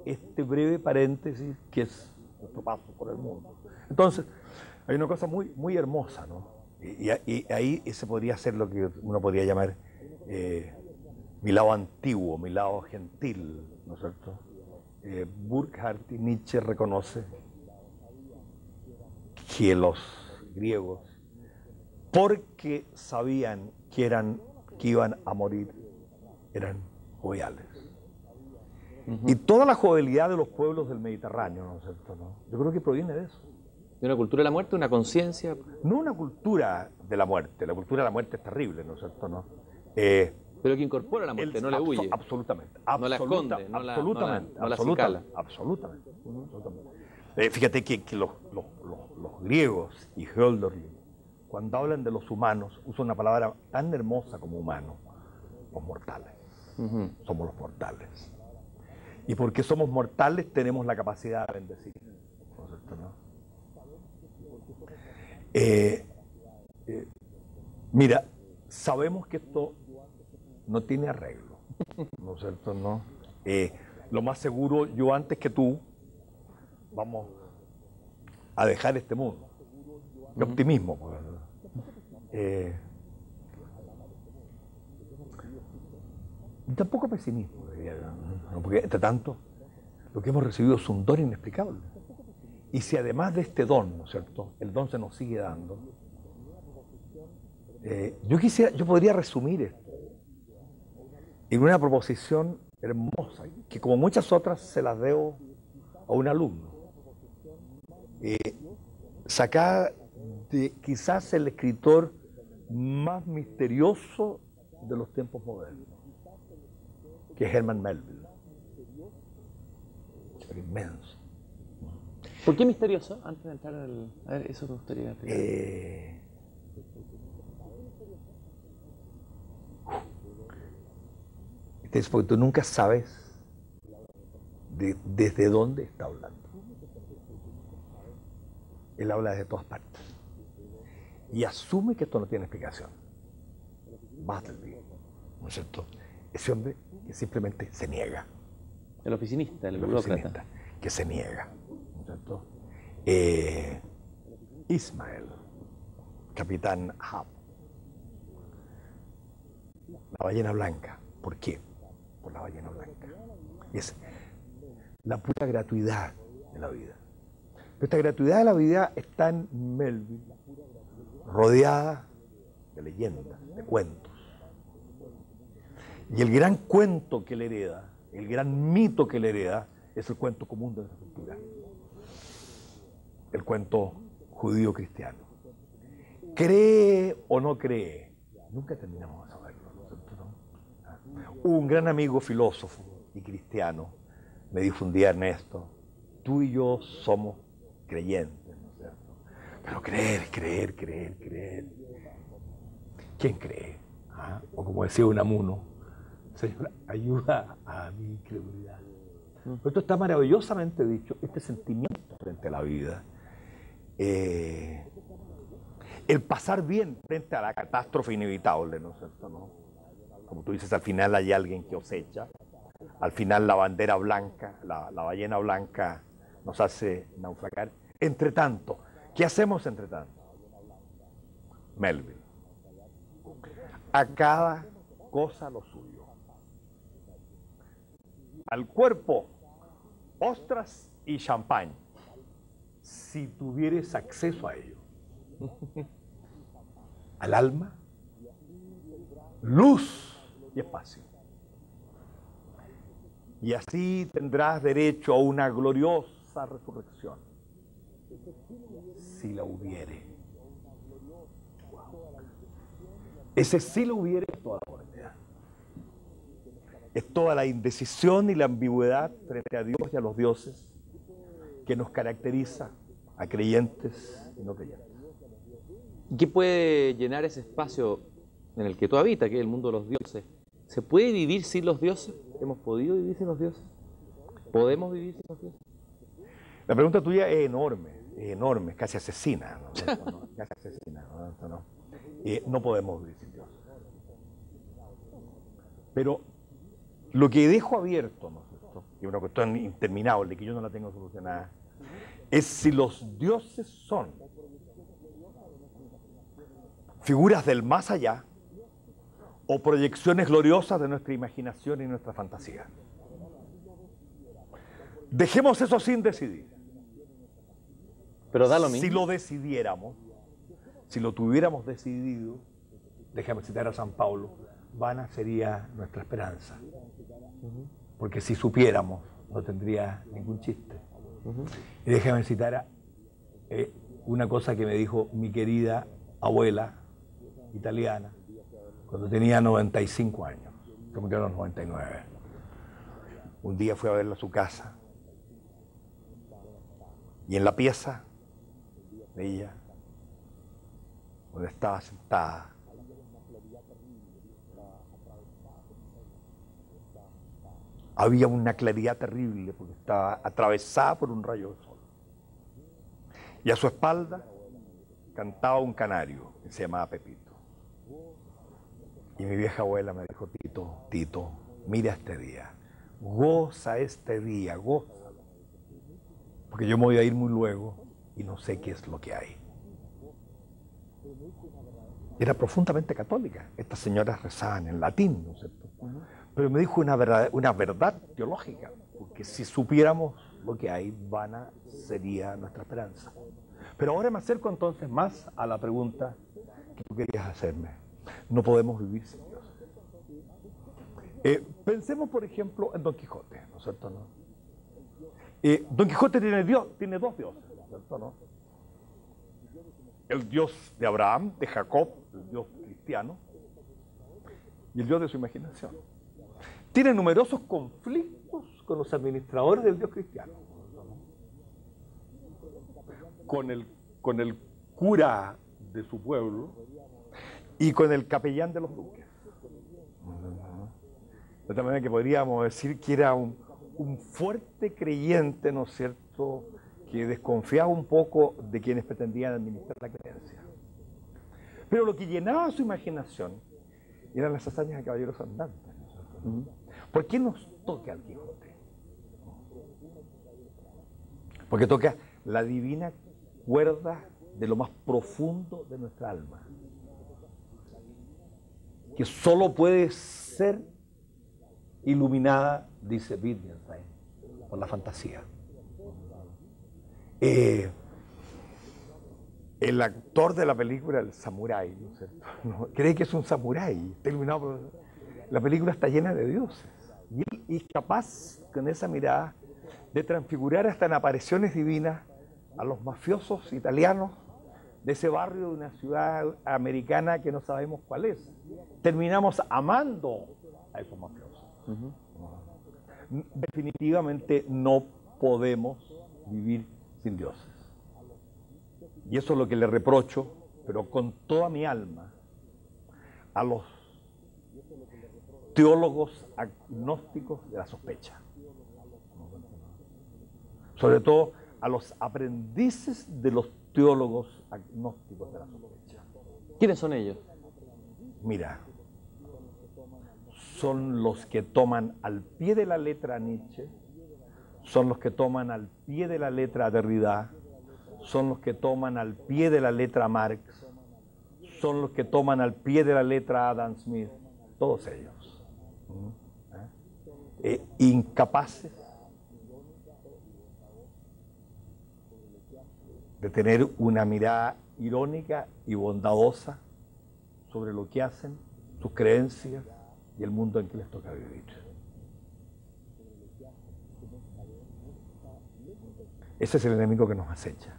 este breve paréntesis que es nuestro paso por el mundo. Entonces, hay una cosa muy, muy hermosa, ¿no? Y ahí ese podría ser lo que uno podría llamar mi lado antiguo, mi lado gentil, ¿no es cierto? Burckhardt y Nietzsche reconoce que los griegos, porque sabían que iban a morir, eran joviales. Y toda la jovialidad de los pueblos del Mediterráneo, ¿no es cierto? ¿No? Yo creo que proviene de eso. ¿De una cultura de la muerte, una conciencia? No una cultura de la muerte. La cultura de la muerte es terrible, ¿no es cierto? ¿No? Pero que incorpora la muerte, no le huye. Absolutamente. No la esconde, no la acicala. Absolutamente. Fíjate que los griegos y Hölderlin, cuando hablan de los humanos, usan una palabra tan hermosa como humano, los mortales. Somos los mortales. Y porque somos mortales tenemos la capacidad de bendecir. ¿No es cierto, no? Mira, sabemos que esto no tiene arreglo, ¿no es cierto? ¿No? Lo más seguro, yo antes que tú, vamos a dejar este mundo. Qué optimismo, pues. Tampoco pesimismo, ¿no? Porque entre tanto, lo que hemos recibido es un don inexplicable. Y si además de este don, ¿no es cierto?, el don se nos sigue dando, yo podría resumir esto en una proposición hermosa, que como muchas otras se las debo a un alumno, sacada de quizás el escritor más misterioso de los tiempos modernos, que es Herman Melville. Pero inmenso. ¿Por qué misterioso? Antes de entrar al... A ver, eso me gustaría... Porque tú nunca sabes desde dónde está hablando. Él habla desde todas partes. Y asume que esto no tiene explicación. Bartleby, ¿no es cierto? Ese hombre que simplemente se niega. El oficinista, el burócrata. Que se niega, ¿no es cierto? Ismael, capitán Ahab. La ballena blanca. ¿Por qué? Por la ballena blanca. Es la pura gratuidad de la vida. Pero esta gratuidad de la vida está en Melville, rodeada de leyendas, de cuentos. Y el gran cuento que él hereda, el gran mito que él hereda, es el cuento común de nuestra cultura. El cuento judío-cristiano. ¿Cree o no cree? Nunca terminamos de saberlo, ¿no es cierto? Un gran amigo filósofo y cristiano me dijo un día: Ernesto, tú y yo somos creyentes, ¿no es cierto? Pero creer. ¿Quién cree? ¿Ah? O como decía Unamuno: Señor, ayuda a mi incredulidad. Pero esto está maravillosamente dicho, este sentimiento frente a la vida. El pasar bien frente a la catástrofe inevitable, ¿no es cierto? ¿No? Como tú dices, al final hay alguien que cosecha, al final la bandera blanca, la ballena blanca nos hace naufragar. Entre tanto, ¿qué hacemos entre tanto? Melville, a cada cosa lo suyo. Al cuerpo, ostras y champán, si tuvieres acceso a ello. Al alma, luz y espacio. Y así tendrás derecho a una gloriosa resurrección, si la hubiere. Ese si lo hubiere es toda la humanidad. Es toda la indecisión y la ambigüedad frente a Dios y a los dioses que nos caracteriza a creyentes y no creyentes. ¿Qué puede llenar ese espacio en el que tú habitas, que es el mundo de los dioses? ¿Se puede vivir sin los dioses? ¿Hemos podido vivir sin los dioses? ¿Podemos vivir sin los dioses? La pregunta tuya es enorme, es casi asesina, ¿no? ¿No? Casi asesina, ¿no? No podemos vivir sin Dios. Pero lo que dejo abierto, ¿no es cierto?, que es una cuestión interminable, que yo no la tengo solucionada, es si los dioses son figuras del más allá o proyecciones gloriosas de nuestra imaginación y nuestra fantasía. Dejemos eso sin decidir. Pero da lo mismo. Si lo decidiéramos, si lo tuviéramos decidido, déjame citar a San Pablo, vana sería nuestra esperanza. Porque si supiéramos, no tendría ningún chiste. Y déjame citar una cosa que me dijo mi querida abuela italiana cuando tenía 95 años, se murió a los 99. Un día fui a verla a su casa y en la pieza de ella, donde estaba sentada, había una claridad terrible porque estaba atravesada por un rayo de sol. Y a su espalda cantaba un canario que se llamaba Pepito. Y mi vieja abuela me dijo, Tito, mira este día, goza este día, gózalo. Porque yo me voy a ir muy luego y no sé qué es lo que hay. Era profundamente católica. Estas señoras rezaban en latín, ¿no es cierto? Pero me dijo una verdad teológica, porque si supiéramos lo que hay, vana sería nuestra esperanza. Pero ahora me acerco entonces más a la pregunta que tú querías hacerme. No podemos vivir sin Dios. Pensemos, por ejemplo, en Don Quijote, ¿no es cierto? ¿No? Don Quijote tiene dos dioses, ¿no es cierto? ¿No? El Dios de Abraham, de Jacob, el Dios cristiano, y el Dios de su imaginación. Tiene numerosos conflictos con los administradores del Dios cristiano. Con el cura de su pueblo y con el capellán de los duques. De tal manera que podríamos decir que era un fuerte creyente, ¿no es cierto?, que desconfiaba un poco de quienes pretendían administrar la creencia. Pero lo que llenaba su imaginación eran las hazañas de caballeros andantes, ¿no es cierto? ¿Por qué nos toca al Quijote? Porque toca la divina cuerda de lo más profundo de nuestra alma, que solo puede ser iluminada, dice Wittgenstein, por la fantasía. El actor de la película, el samurái, ¿no es cierto?, ¿no?, cree que es un samurái, está iluminado por... La película está llena de dioses, y él es capaz, con esa mirada, de transfigurar hasta en apariciones divinas a los mafiosos italianos de ese barrio de una ciudad americana que no sabemos cuál es. Terminamos amando a esos mafiosos. Definitivamente no podemos vivir sin dioses. Y eso es lo que le reprocho, pero con toda mi alma, a los teólogos agnósticos de la sospecha. sobre todo a los aprendices de los teólogos agnósticos de la sospecha. ¿Quiénes son ellos? Mira, son los que toman al pie de la letra a Nietzsche, son los que toman al pie de la letra a Derrida, son los que toman al pie de la letra a Marx, son los que toman al pie de la letra a Adam Smith, todos ellos. Incapaces de tener una mirada irónica y bondadosa sobre lo que hacen, sus creencias y el mundo en que les toca vivir. Ese es el enemigo que nos acecha,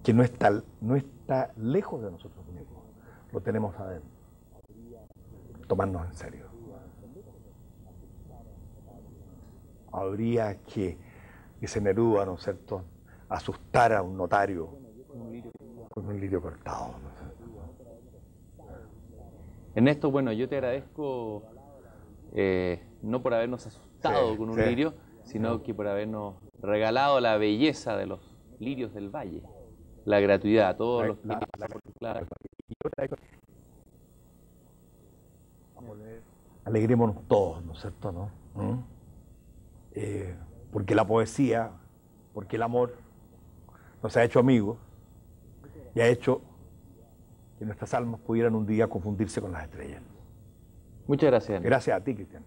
que no está lejos de nosotros mismos, lo tenemos adentro. Tomarnos en serio. Habría que ese Neruda, ¿no es cierto?, asustar a un notario con un lirio cortado, ¿no es cierto? Ernesto, bueno, yo te agradezco no por habernos asustado con un lirio, sino que por habernos regalado la belleza de los lirios del valle, la gratuidad, todos los alegrémonos todos, ¿no es cierto?, ¿no? Porque la poesía, porque el amor nos ha hecho amigos y ha hecho que nuestras almas pudieran un día confundirse con las estrellas. Muchas gracias. Gracias a ti, Cristian.